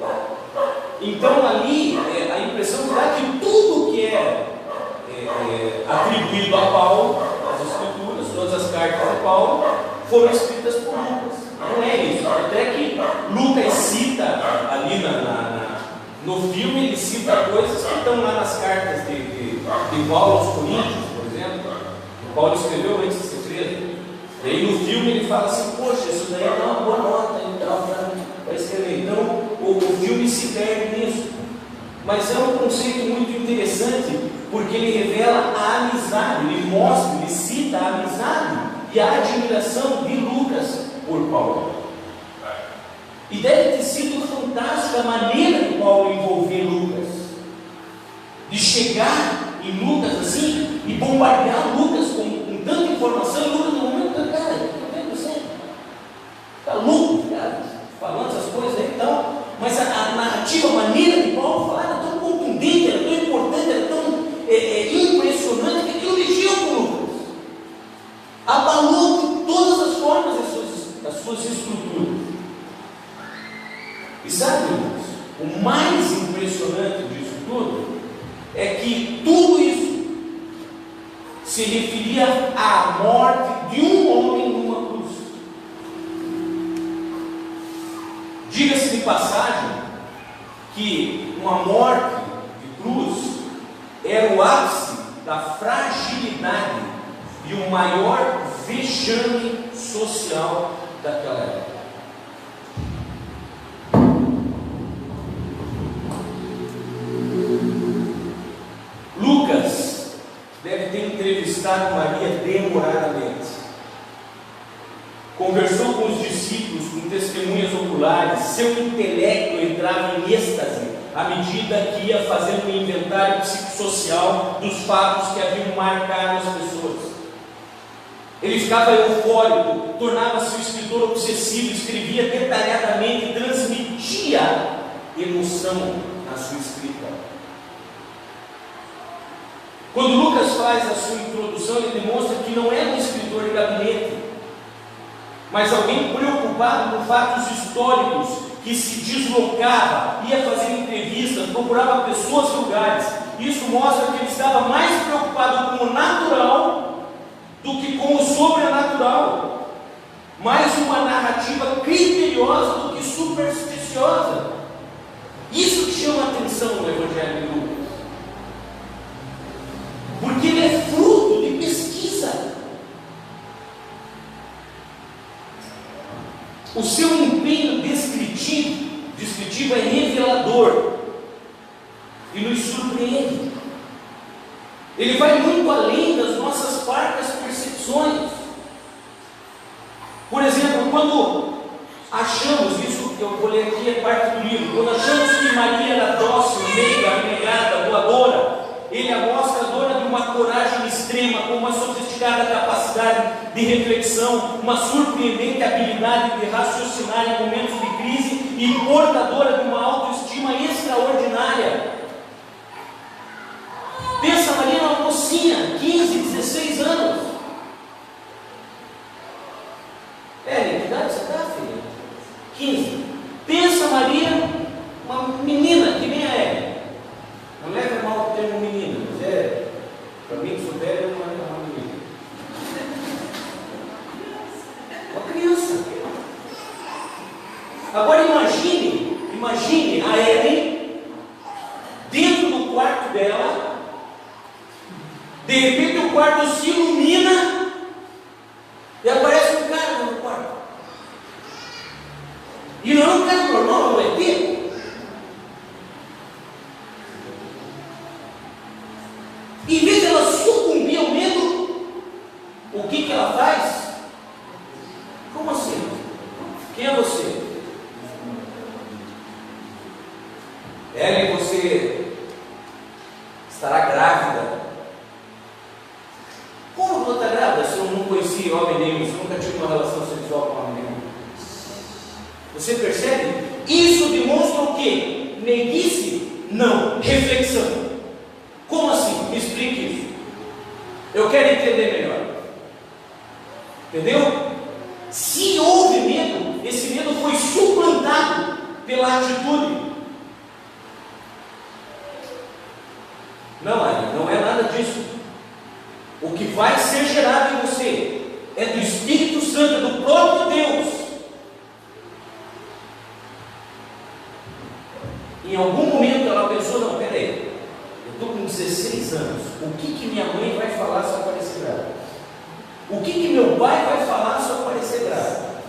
Então ali, a impressão que dá é que tudo que é atribuído a Paulo, as escrituras, todas as cartas de Paulo, foram escritas por Lucas. Não é isso. Até que Lucas cita ali no filme, ele cita coisas que estão lá nas cartas de Paulo aos Coríntios, por exemplo. Paulo escreveu antes de ser preso. E aí no filme ele fala assim: poxa, isso daí dá uma boa nota para escrever. Então o filme se perde nisso. Mas é um conceito muito interessante, porque ele revela a amizade, ele mostra, ele cita a amizade e a admiração de Lucas por Paulo. E deve ter sido fantástica a maneira de Paulo envolver Lucas, de chegar em Lucas assim e bombardear Lucas com tanta informação. E Lucas no momento, cara, o que é você? Está louco, cara, falando essas coisas aí e tal. Mas a narrativa, a maneira de Paulo falar era tão contundente, era tão importante, era tão impressionante, que aquilo mexeu com Lucas. Abalou de todas as formas as suas estruturas. E sabe, irmãos, o mais impressionante disso tudo é que tudo isso se referia à morte de um homem numa cruz. Diga-se de passagem que uma morte de cruz era o ápice da fragilidade e o maior vexame social daquela época. Lucas deve ter entrevistado Maria demoradamente. Conversou com os discípulos com testemunhas oculares. Seu intelecto entrava em êxtase à medida que ia fazendo um inventário psicossocial dos fatos que haviam marcado as pessoas. Ele ficava eufórico, tornava-se um escritor obsessivo, escrevia detalhadamente e transmitia emoção na sua escrita. Quando Lucas faz a sua introdução, ele demonstra que não é um escritor de gabinete, mas alguém preocupado com fatos históricos, que se deslocava, ia fazer entrevistas, procurava pessoas e lugares. Isso mostra que ele estava mais preocupado com o natural do que com o sobrenatural. Mais uma narrativa criteriosa do que supersticiosa. Isso que chama a atenção no Evangelho de Lucas, porque ele é fruto de pesquisa. O seu empenho descritivo é revelador e nos surpreende. Ele vai muito além das nossas parcas percepções. Por exemplo, quando achamos, isso que eu vou ler aqui é parte do livro, quando achamos que Maria era dócil, meiga, abnegada, doadora, ele a mostra dona de uma coragem extrema, com uma sofisticada capacidade de reflexão, uma surpreendente habilidade de raciocinar em momentos de crise e portadora de uma autoestima extraordinária. Pensa, Maria era uma mocinha, 15, 16 anos. De repente o quarto se ilumina e aparece um cara no quarto. E não é um cara normal, é um ET. Em vez de ela sucumbir ao medo, o que ela faz? Como assim? Quem é você? Ellen, você estará grávida. Como você está grávida se eu não conheci homem nenhum, se eu nunca tive uma relação sexual com homem nenhum? Você percebe? Isso demonstra o quê? Meiguice? Não. Reflexão. Como assim? Me explique isso. Eu quero entender melhor. Entendeu? Se houve medo, esse medo foi suplantado pela atitude. Não, Ari, não é nada disso. O que vai ser gerado em você é do Espírito Santo, do próprio Deus. Em algum momento ela pensou, não, peraí, eu estou com 16 anos, o que minha mãe vai falar se eu aparecer grávida? O que meu pai vai falar se eu aparecer grávida?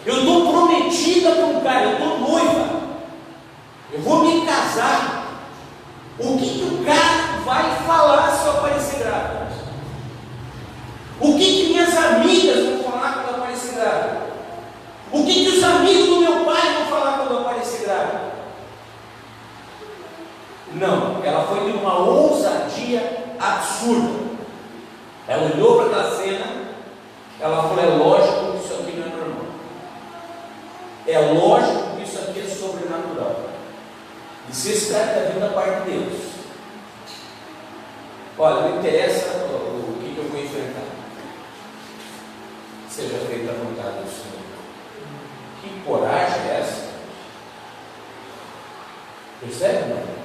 Eu estou prometida para um cara, eu estou noiva, eu vou me casar. O que o cara vai falar se eu aparecer grávida? O que minhas amigas vão falar quando eu aparecer grávida? O que os amigos do meu pai vão falar quando eu aparecer grávida? Não, ela foi de uma ousadia absurda. Ela olhou para aquela cena, ela falou, é lógico que isso aqui não é normal. É lógico que isso aqui é sobrenatural. E se esse cara está vindo da parte de Deus, olha, não interessa o que eu vou enfrentar, seja feita a vontade do Senhor. Que coragem é essa? Percebe, não?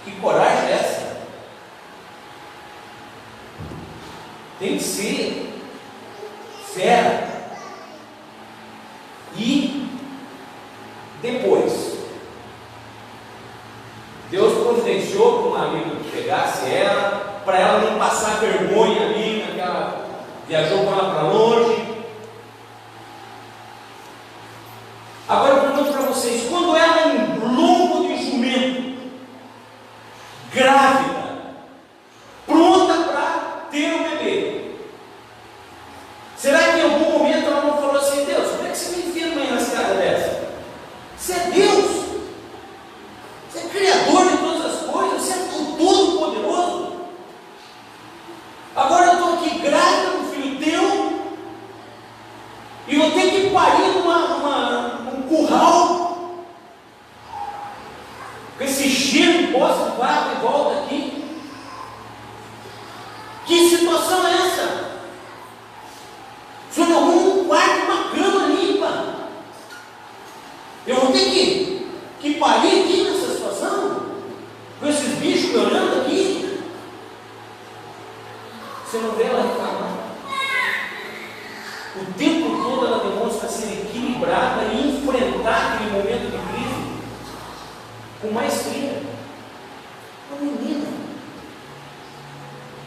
Que coragem é essa? Tem que ser fera. E depois, Deus providenciou para o marido que pegasse ela, para ela não passar vergonha ali, naquela, viajou com ela para longe. Agora eu pergunto para vocês, quando ela é um lombo de jumento, grávida, pronta para ter um bebê, será que em algum momento ela não falou assim, Deus, como é que você me enfia numa enrascada dessa? Você é Deus, você é Criador de todas as coisas, você é o Todo-Poderoso. Agora eu estou aqui grávida com um filho teu e vou ter que parir num curral com esse cheiro de bosta, vai e volta aqui. Que situação é essa? O senhor não arruma um quarto, uma cama limpa. Eu vou ter que parir aqui nessa situação, com esses bichos me olhando aqui. Você não vê ela reclamar. O tempo todo ela demonstra ser equilibrada e enfrentar aquele momento de crise com maestria. Uma menina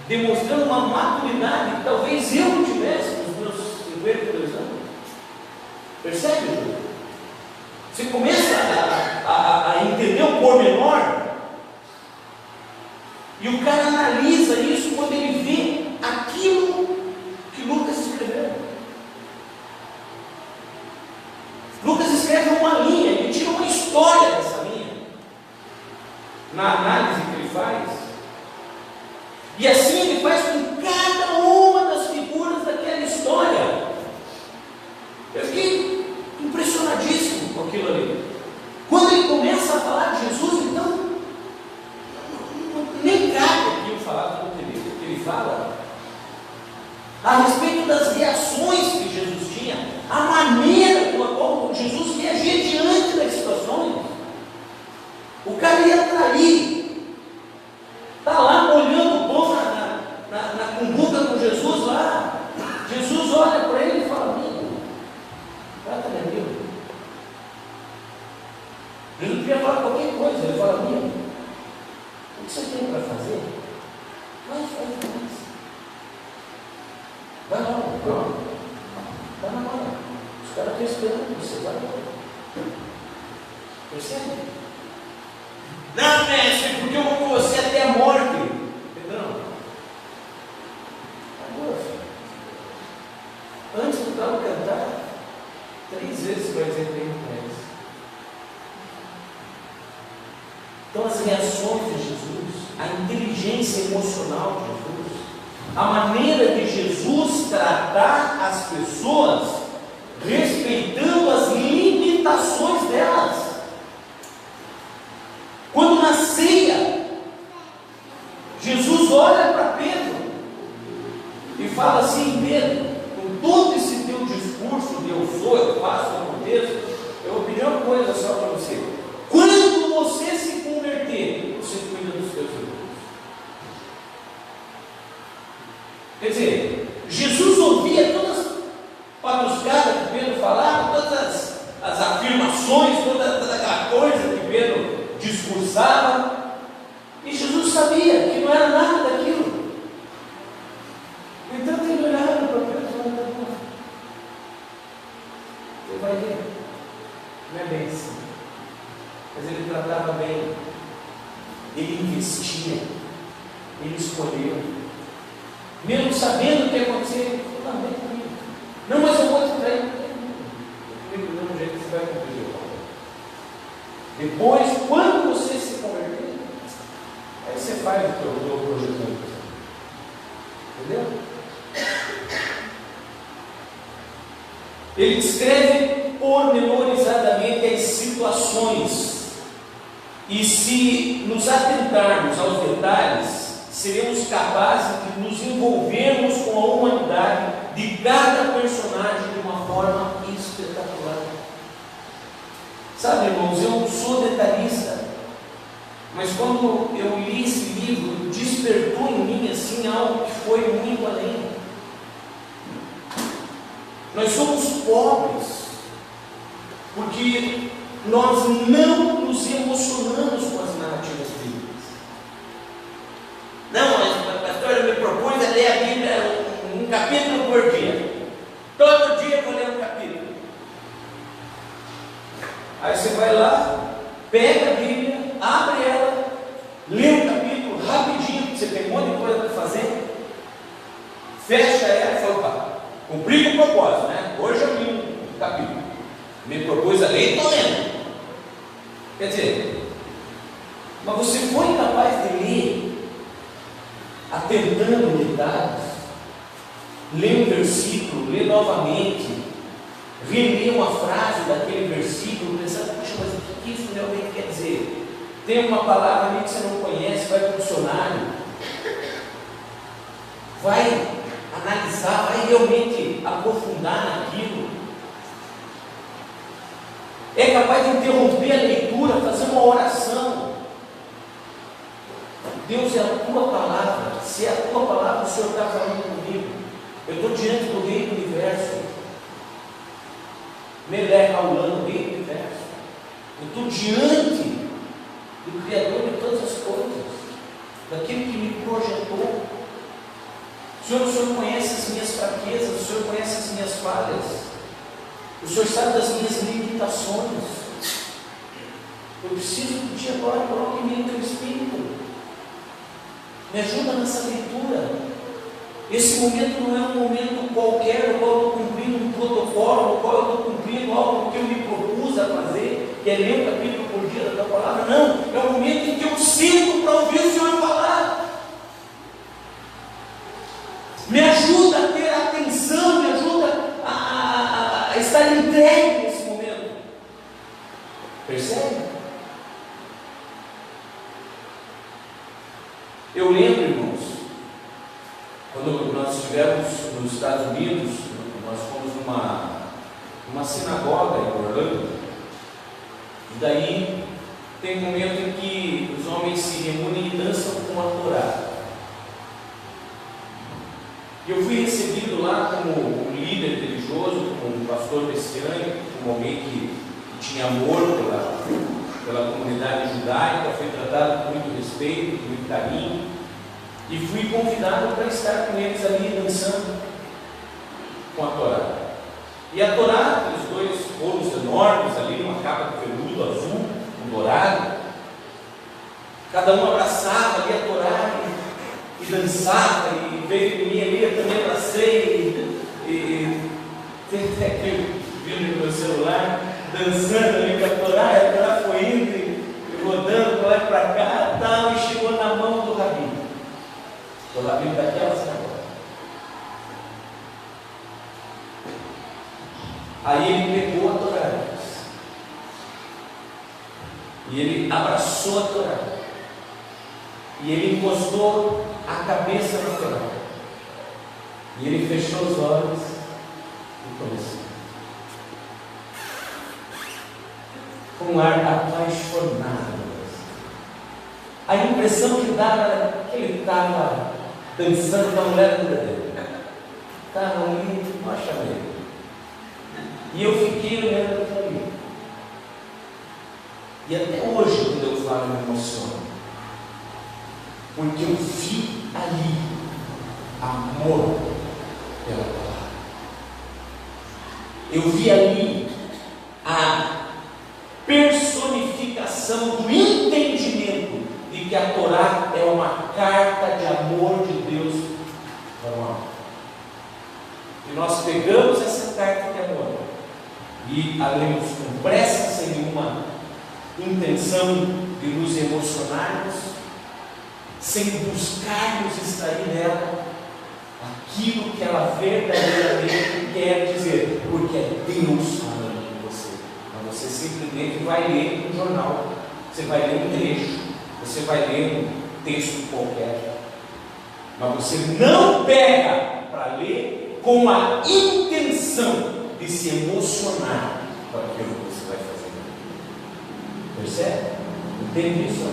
demonstrando uma maturidade que talvez eu não tivesse nos meus 52 anos. Percebe, Júlio? Você começa a entender o pormenor, e o cara analisa isso quando ele vê aquilo que Lucas escreveu. Lucas escreve uma linha, ele tira uma história dessa linha, na análise que ele faz, e assim ele faz com cada uma das figuras daquela história. Eu fiquei impressionadíssimo com aquilo ali. Quando ele começa a falar de Jesus, então, nem cabe aqui eu falar tudo que ele fala a respeito das reações que Jesus tinha, a maneira com a qual Jesus reagia diante das situações. O cara ia trair, está lá olhando o povo na cumbuca com Jesus lá. Jesus olha para ele e fala, amigo, trata de amigo. Jesus podia falar qualquer coisa, ele fala, amigo, o que você tem para fazer? Vai, faz mais. Vai lá, pronto. Vai na hora. Os caras estão esperando você, vai lá. Percebe? Não, mestre, porque eu vou com você até a morte. Pedrão, agora, filho. Antes do cara cantar, 3 vezes você vai dizer que tem mais. Então, as reações de Jesus, a inteligência emocional de Jesus, a maneira de Jesus tratar as pessoas, respeitando as limitações delas. Quando na ceia, Jesus olha para Pedro e fala assim: Pedro, com todo esse teu discurso de eu sou, eu faço, eu aconteço, eu vou pedir uma coisa só para você. Quando você se converter, você cuida dos teus irmãos. Quer dizer, Jesus ouvia todas as patuscadas que Pedro falava, todas as afirmações, toda aquela coisa que Pedro discursava, e Jesus sabia que não era nada daquilo. Então ele olhava para Pedro e falava: você vai ver, não é bem assim. Mas ele tratava bem, ele investia, ele escolheu, mesmo sabendo o que ia acontecer. Ele falou: não, vem comigo. Não, mas eu vou te trair. Comigo do mesmo jeito que você vai cumprir. Depois, quando você se converter, aí você faz o teu projeto. Entendeu? Ele descreve pormenorizadamente as situações, e se nos atentarmos aos detalhes, seremos capazes de nos envolvermos com a humanidade de cada personagem de uma forma espetacular. Sabe, irmãos, eu sou detalhista, mas quando eu li esse livro, despertou em mim assim algo que foi muito além. Nós somos pobres porque nós não nos emocionamos com as narrativas bíblicas. Não, mas pastor, eu me propus a ler a Bíblia um capítulo por dia. Todo dia eu vou ler um capítulo. Aí você vai lá, pega a Bíblia, abre ela, lê um capítulo rapidinho, porque você tem um monte de coisa para fazer, fecha ela e fala: opa, cumpri com o propósito, né? Hoje eu li um capítulo, me propus a ler e estou lendo. Quer dizer, mas você foi capaz de ler, atentando detalhes, ler um versículo, ler novamente, reler uma frase daquele versículo, pensando: puxa, mas o que isso realmente quer dizer? Tem uma palavra ali que você não conhece, vai para o dicionário, vai analisar, vai realmente aprofundar naquilo. É capaz de interromper a leitura, fazer uma oração. Deus é a tua palavra. Se é a tua palavra, o Senhor está falando comigo. Eu estou diante do Rei do Universo, Melech Haolam, Rei do Universo. Eu estou diante do Criador de todas as coisas, daquele que me projetou. O Senhor conhece as minhas fraquezas, o Senhor conhece as minhas falhas, o Senhor sabe das minhas limitações. Eu preciso de Ti agora, coloque em mim o Teu Espírito, me ajuda nessa leitura. Esse momento não é um momento qualquer, no qual eu estou cumprindo um protocolo, no qual eu estou cumprindo algo que eu me propus a fazer, que é ler um capítulo por dia da Tua palavra. Não, é um momento em que eu sinto para ouvir o Senhor falar. Me ajuda a ter atenção, me ajuda a estar entregue nesse momento. Percebe? Eu lembro, irmãos, quando nós estivemos nos Estados Unidos, nós fomos numa sinagoga em Orlando, e daí tem um momento em que os homens se reúnem e dançam com a Torá. E eu fui recebido lá como um líder religioso, como um pastor messiânico, como alguém que tinha amor pela comunidade judaica, foi tratado com muito respeito, com muito carinho, e fui convidado para estar com eles ali dançando. com a Torá. E a Torá, aqueles dois rolos enormes ali, uma capa de veludo azul, um dourado, cada um abraçava ali a Torá e dançava, e veio em mim ali, eu também abracei, e tem até aquele vídeo no meu celular, dançando ali com a Torá foi indo e rodando para lá e para cá, tal, e chegou na mão do rabino. O rabino daquela cidade. Aí ele pegou a Torá e ele abraçou a Torá e ele encostou a cabeça na Torá e ele fechou os olhos e começou com um ar apaixonado. A impressão que dava era que ele estava dançando com a mulher da vida dele, estava ali, nossa mesmo. E eu fiquei olhando para ele. E até hoje, quando eu falo, eu me emociono. Porque eu vi ali amor pela palavra. Eu vi ali a personificação do entendimento de que a Torá é uma carta de amor de Deus para o homem. E nós pegamos essa carta de amor e a lemos com pressa, sem nenhuma intenção de nos emocionarmos, sem buscarmos extrair dela aquilo que ela verdadeiramente quer dizer, porque é Deus falando com você. Mas você simplesmente vai ler um jornal, você vai ler um trecho, você vai ler um texto qualquer, mas você não pega para ler com a intenção de se emocionar com aquilo que você vai fazer. Percebe? Entende isso?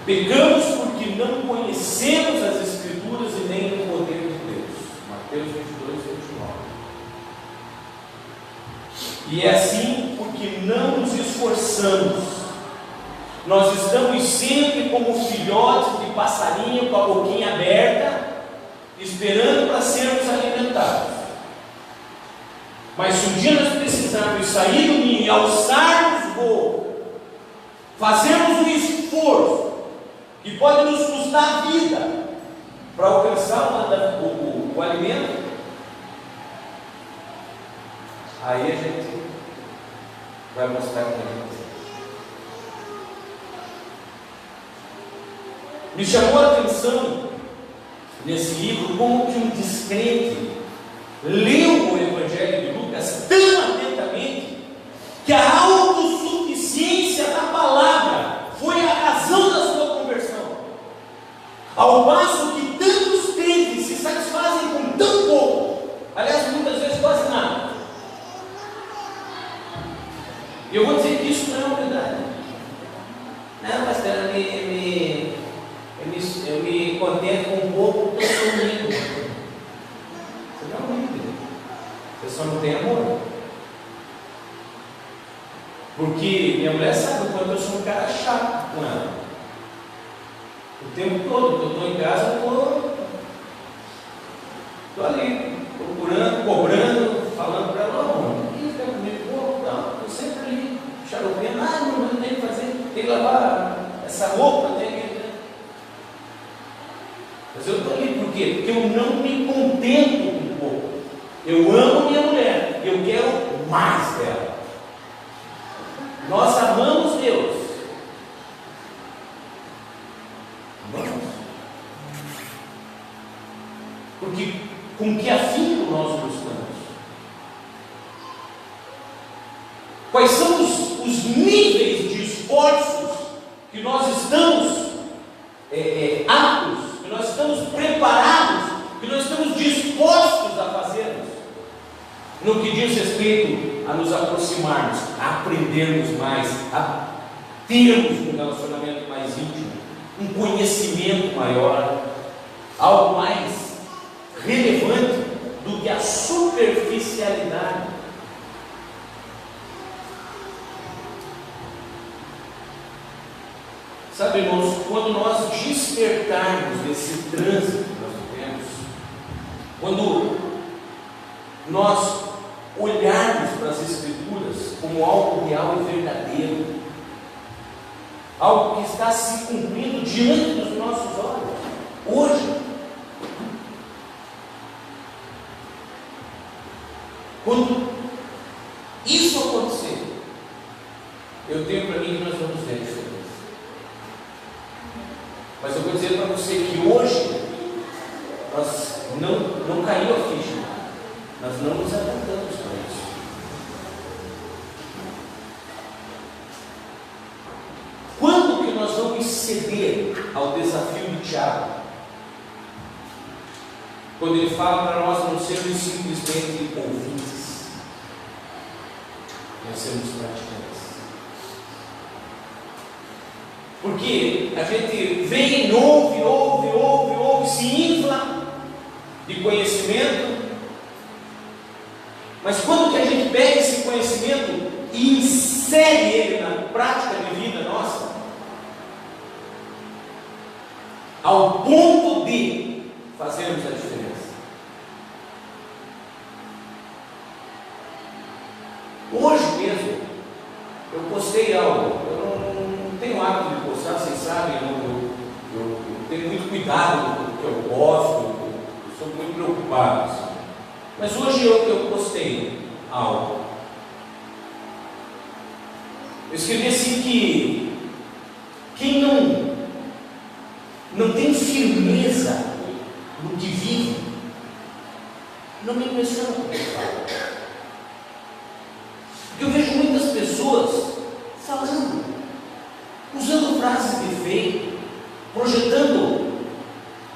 Pecamos porque não conhecemos as Escrituras e nem o poder de Deus. Mateus 22, 29. E é assim porque não nos esforçamos. Nós estamos sempre como filhotes de passarinho com a boquinha aberta, esperando para sermos alimentados. Mas se um dia nós precisarmos sair do ninho e alçarmos voo, fazermos um esforço que pode nos custar a vida para alcançar o alimento, aí a gente vai mostrar para a gente. Me chamou a atenção nesse livro como que um descrente leu o Evangelho de Lucas tão atentamente que a autossuficiência da palavra foi a razão da sua conversão, ao passo que tantos crentes se satisfazem com tão pouco, aliás, muitas vezes quase nada. Eu vou dizer que isso não é uma verdade. Não, mas eu me contento com um pouco porque eu sou humilde. Você não é humilde, você só não tem amor. Porque minha mulher sabe o quanto eu sou um cara chato com ela. O tempo todo que eu estou em casa, eu estou ali, procurando, cobrando, falando para ela, amor, não fica comigo, não, estou sempre ali, xaropeando, não tem que fazer, tem que lavar essa roupa, tem que. Mas eu estou ali, por quê? Porque eu não me contento com pouco. Eu amo minha mulher, eu quero mais dela. Nós amamos Deus. Amamos. Porque com que afinco nós buscamos? Quais são os níveis de esforços que nós estamos aptos, que nós estamos preparados, que nós estamos dispostos a fazermos no que diz respeito a nos aproximarmos, a aprendermos mais, a termos um relacionamento mais íntimo, um conhecimento maior, algo mais relevante do que a superficialidade. Sabe, irmãos, quando nós despertarmos desse trânsito que nós vivemos, quando nós olharmos para as Escrituras como algo real e verdadeiro, algo que está se cumprindo diante dos nossos olhos, hoje, quando isso acontecer, eu tenho para mim que nós vamos ver a diferença. Mas eu vou dizer para você que hoje nós não caiu a ficha, nós não nos atentamos para isso. Quando que nós vamos ceder ao desafio de Tiago? Quando ele fala para nós não sermos simplesmente ouvintes, nós sermos praticantes. Porque a gente vem, ouve, se infla de conhecimento, mas quando que a gente pega esse conhecimento e insere ele na prática de vida nossa, ao ponto de fazermos a diferença? Hoje mesmo, eu postei algo, eu não tenho hábito de postar, vocês sabem, eu tenho muito cuidado com o que eu gosto, eu sou muito preocupado. Assim. Mas hoje eu postei algo. Eu escrevi assim que quem não tem firmeza no que vive, não me impressiona com o que eu falo. Porque eu vejo muitas pessoas falando, usando frases de efeito, projetando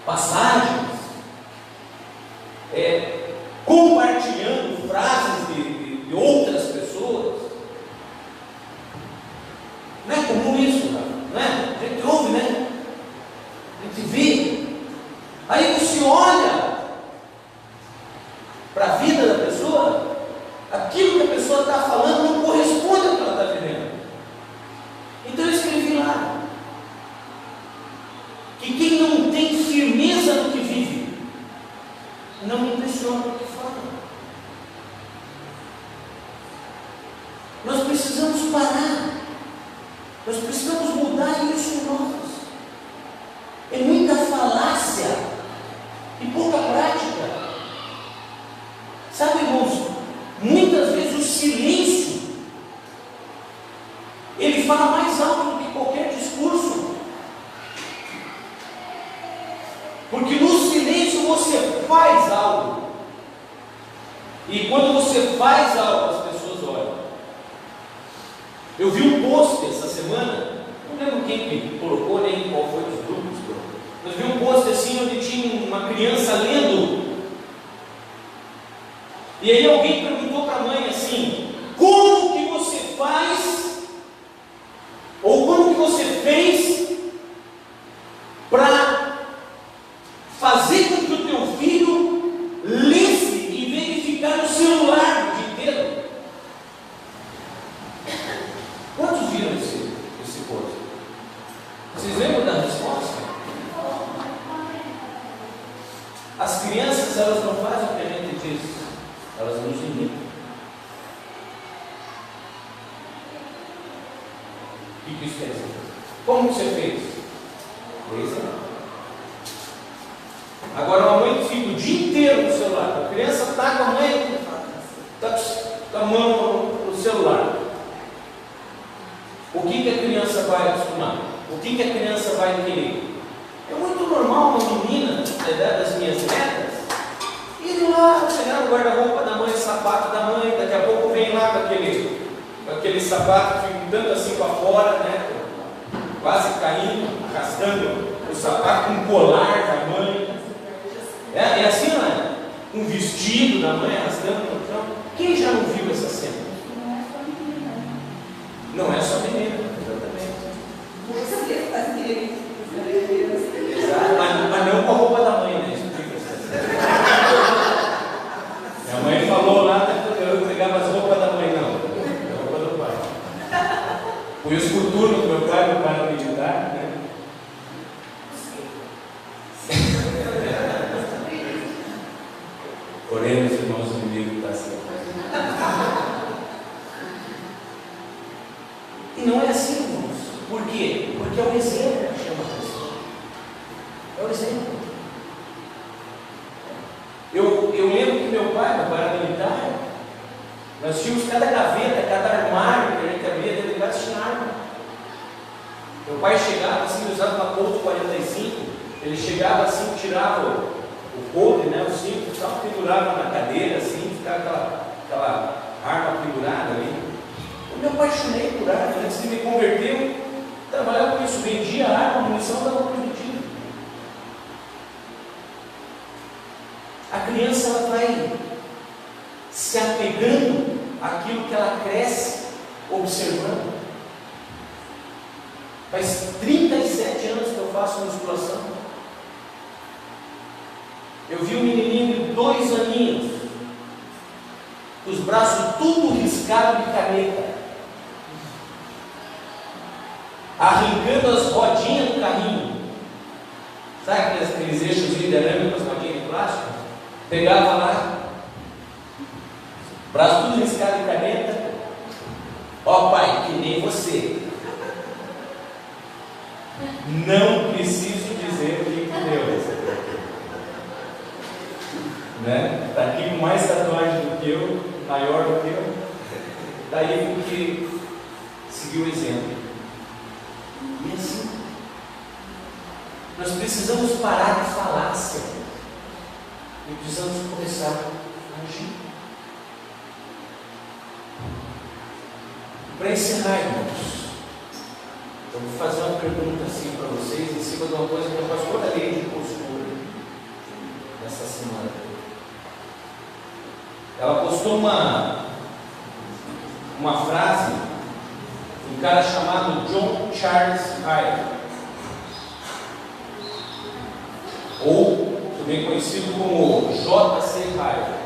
passagens, compartilhando frases de outras pessoas. Não é comum isso, não é? A gente ouve, né? A gente vê. Aí você olha para a vida da pessoa, aquilo que a pessoa está falando não corresponde ao que ela está vivendo. Então eu escrevi lá que quem não tem firmeza no que vive, não me impressiona o que fala. Nós precisamos parar, nós precisamos mudar isso em nós. É muita falácia e pouca prática. Sabe, irmãos, muitas vezes o silêncio ele fala mais alto do que qualquer discurso, porque no silêncio você faz algo, e quando você faz algo as pessoas olham. Eu vi um post essa semana, não lembro quem que colocou, nem qual foi dos grupos, mas vi um post assim onde tinha uma criança lendo, e aí alguém perguntou para a mãe assim: como que você faz, ou como que você fez para fazer com que o teu filho lesse e verificar no celular o dia inteiro? Quantos viram esse post? Vocês lembram da resposta? As crianças, elas não fazem o que a gente diz, elas nos imitam. O que isso quer dizer? Como você fez? Fez. Agora uma mãe que fica o dia inteiro no celular, a criança está com a mãe, está com a mão no celular. O que a criança vai acostumar? O que a criança vai querer? É muito normal uma menina da idade das minhas netas ir lá, chegar no guarda-roupa da mãe, sapato da mãe, daqui a pouco vem lá com aquele sapato que fica tanto assim para fora, né? Quase caindo, arrastando o sapato com o colar da mãe. É assim, não é? Um vestido da mãe arrastando no chão. Quem já não viu essa cena? Não é só menina, exatamente. Exato, mas não com a roupa da mãe, né? Minha mãe falou lá, eu pegava as roupas da mãe, não. A roupa do pai. Fui os coturnos do meu pai não militar, né? Porque é o exemplo que chama a atenção. É o exemplo. Eu lembro que meu pai era militar, nós tínhamos cada gaveta, cada armário que a gente abria dentro de casa tinha arma. Meu pai chegava assim, usava uma Colt 45, ele chegava assim, tirava o coldre, né, o cinto, só pendurava na cadeira assim, ficava aquela arma pendurada ali. Eu me apaixonei por arma, antes de me converter, eu trabalhava com isso, vendia arma, a munição estava permitida. A criança ela vai se apegando àquilo que ela cresce observando. Faz 37 anos que eu faço musculação. Eu vi um menininho de 2 aninhos, com os braços tudo riscado de caneta, arrancando as rodinhas do carrinho. Sabe aqueles eixos de arame com as rodinhas de plástico? Pegava lá, braço tudo riscado de caneta. Ó pai, que nem você. Não preciso dizer o que deu. Né? Está aqui com mais tatuagem do que eu, maior do que eu. Daí porque seguiu o exemplo. E assim, nós precisamos parar de falácia e precisamos começar a agir. Para encerrar, irmãos, eu vou fazer uma pergunta assim para vocês em cima de uma coisa que a pastora Leide postou nessa semana. Ela postou uma frase de um cara chamado John Charles Hyde, ou também conhecido como J.C. Hyde.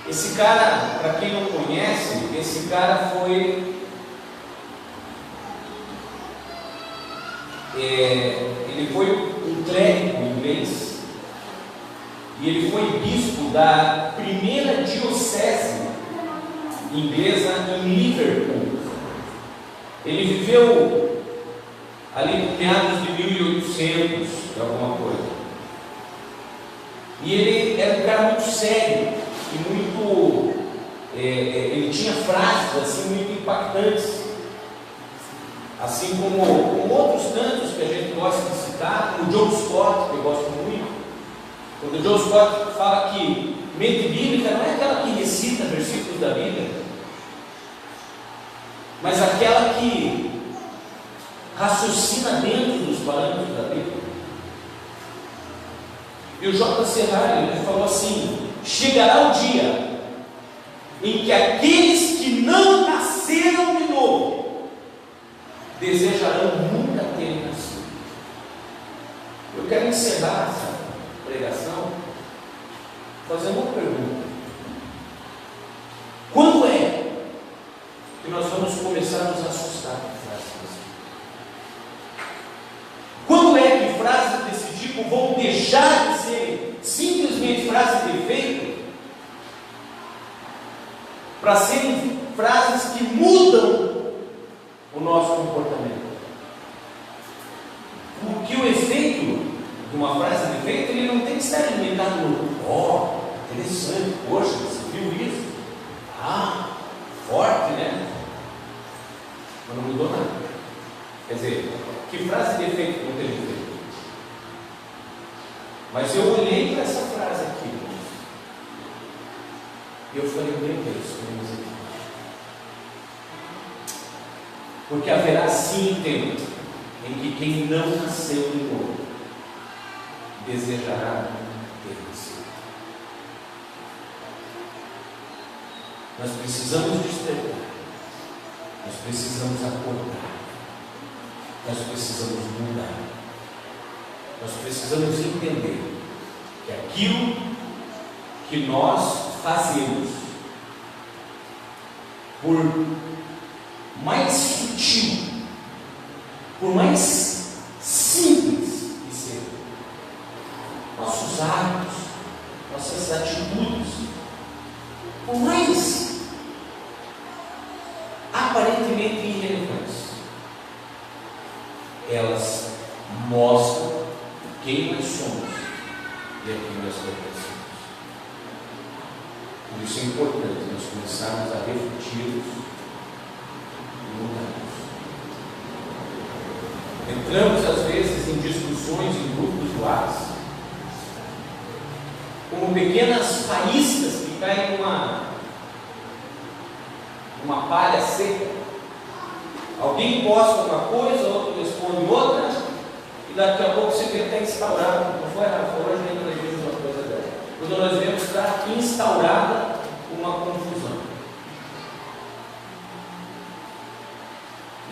Esse cara, para quem não conhece, esse cara foi ele foi um clérigo inglês e ele foi bispo da primeira diocese inglesa em Liverpool. Ele viveu ali por meados de 1800, alguma coisa. E ele era um cara muito sério e muito ele tinha frases assim muito impactantes, assim como outros tantos que a gente gosta de citar, como o John Scott, que eu gosto muito. Quando o John Scott fala que mente bíblica não é aquela que recita versículos da Bíblia, mas aquela que raciocina dentro dos parâmetros da Bíblia. E o J.C. Hyde, ele falou assim: chegará o dia em que aqueles que não nasceram de novo desejarão nunca ter nascido. Eu quero encerrar essa pregação fazendo uma pergunta: quando é que nós vamos começar a nos assustar com frases assim? Quando é que frases desse tipo vão deixar de ser simplesmente frases de efeito para serem frases que mudam o nosso comportamento? Porque o efeito de uma frase de efeito, ele não tem que estar limitado no interessante, poxa, você viu isso? Forte, né? Mas não mudou nada. Quer dizer, que frase de efeito não tem efeito? Mas eu olhei para essa frase aqui e eu falei: meu Deus, que misericórdia. Porque haverá sim tempo em que quem não nasceu de novo desejará ter nascido. Nós precisamos despertar, nós precisamos acordar, nós precisamos mudar, nós precisamos entender que aquilo que nós fazemos, por mais sutil, por mais simples que seja, nossos hábitos, nossas atitudes, por mais aparentemente irrelevantes, elas mostram quem nós somos e a quem nós pertencemos. Por isso é importante nós começarmos a refletir e mudarmos. Entramos às vezes em discussões em grupos do WhatsApp, como pequenas faíscas que caem numa palha seca. Alguém posta uma coisa, outro responde outra, e daqui a pouco você vê que está instaurado. Não foi hoje nem na igreja uma coisa dessa. Quando nós vemos que está instaurada uma confusão.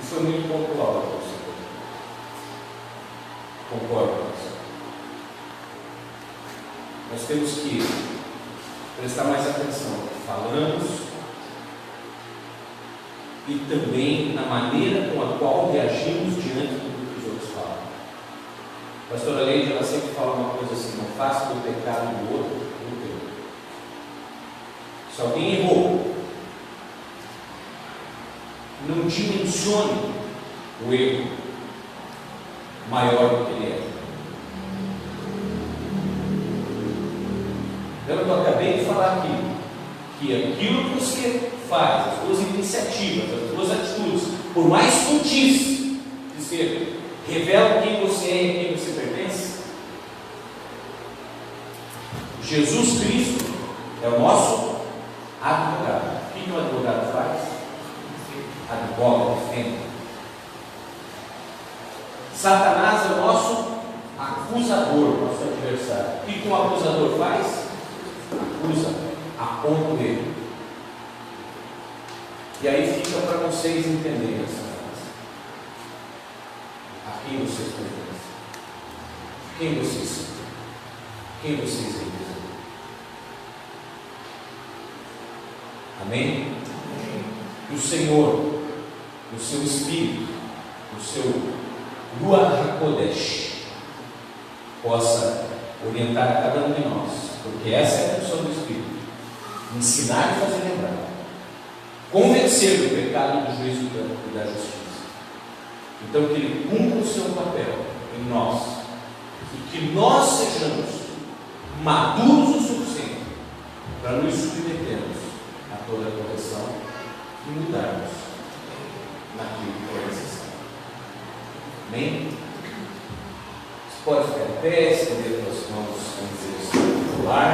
Isso é muito pontual para você. Concordo com você. Nós temos que prestar mais atenção no que falamos e também na maneira com a qual reagimos diante do que os outros falam. A pastora Leide, ela sempre fala uma coisa assim: não faça do pecado do outro o teu. Se alguém errou, não dimensione o erro maior do que ele é. Eu acabei de falar aqui que aquilo que você faz, as suas iniciativas, as suas atitudes, por mais sutis que seja, revelam quem você é e a quem você pertence. Jesus Cristo é o nosso advogado. O que o advogado faz? Advoga, defende. Satanás é o nosso acusador, nosso adversário. O que o acusador faz? Acusa, aponta ele. E aí fica para vocês entenderem essa frase. A quem vocês pertencem? Quem vocês são? Quem vocês representam? Amém? Que o Senhor, o seu Espírito, o seu Ruach HaKodesh possa orientar a cada um de nós, porque essa é a função do Espírito: ensinar e fazer lembrar, convencer do pecado, do juízo e da justiça. Então, que Ele cumpra o seu papel em nós e que nós sejamos maduros o suficiente para nos submetermos a toda a correção e mudarmos naquilo que é necessário. Amém? Você pode ficar em pé, estender as mãos em exercício popular.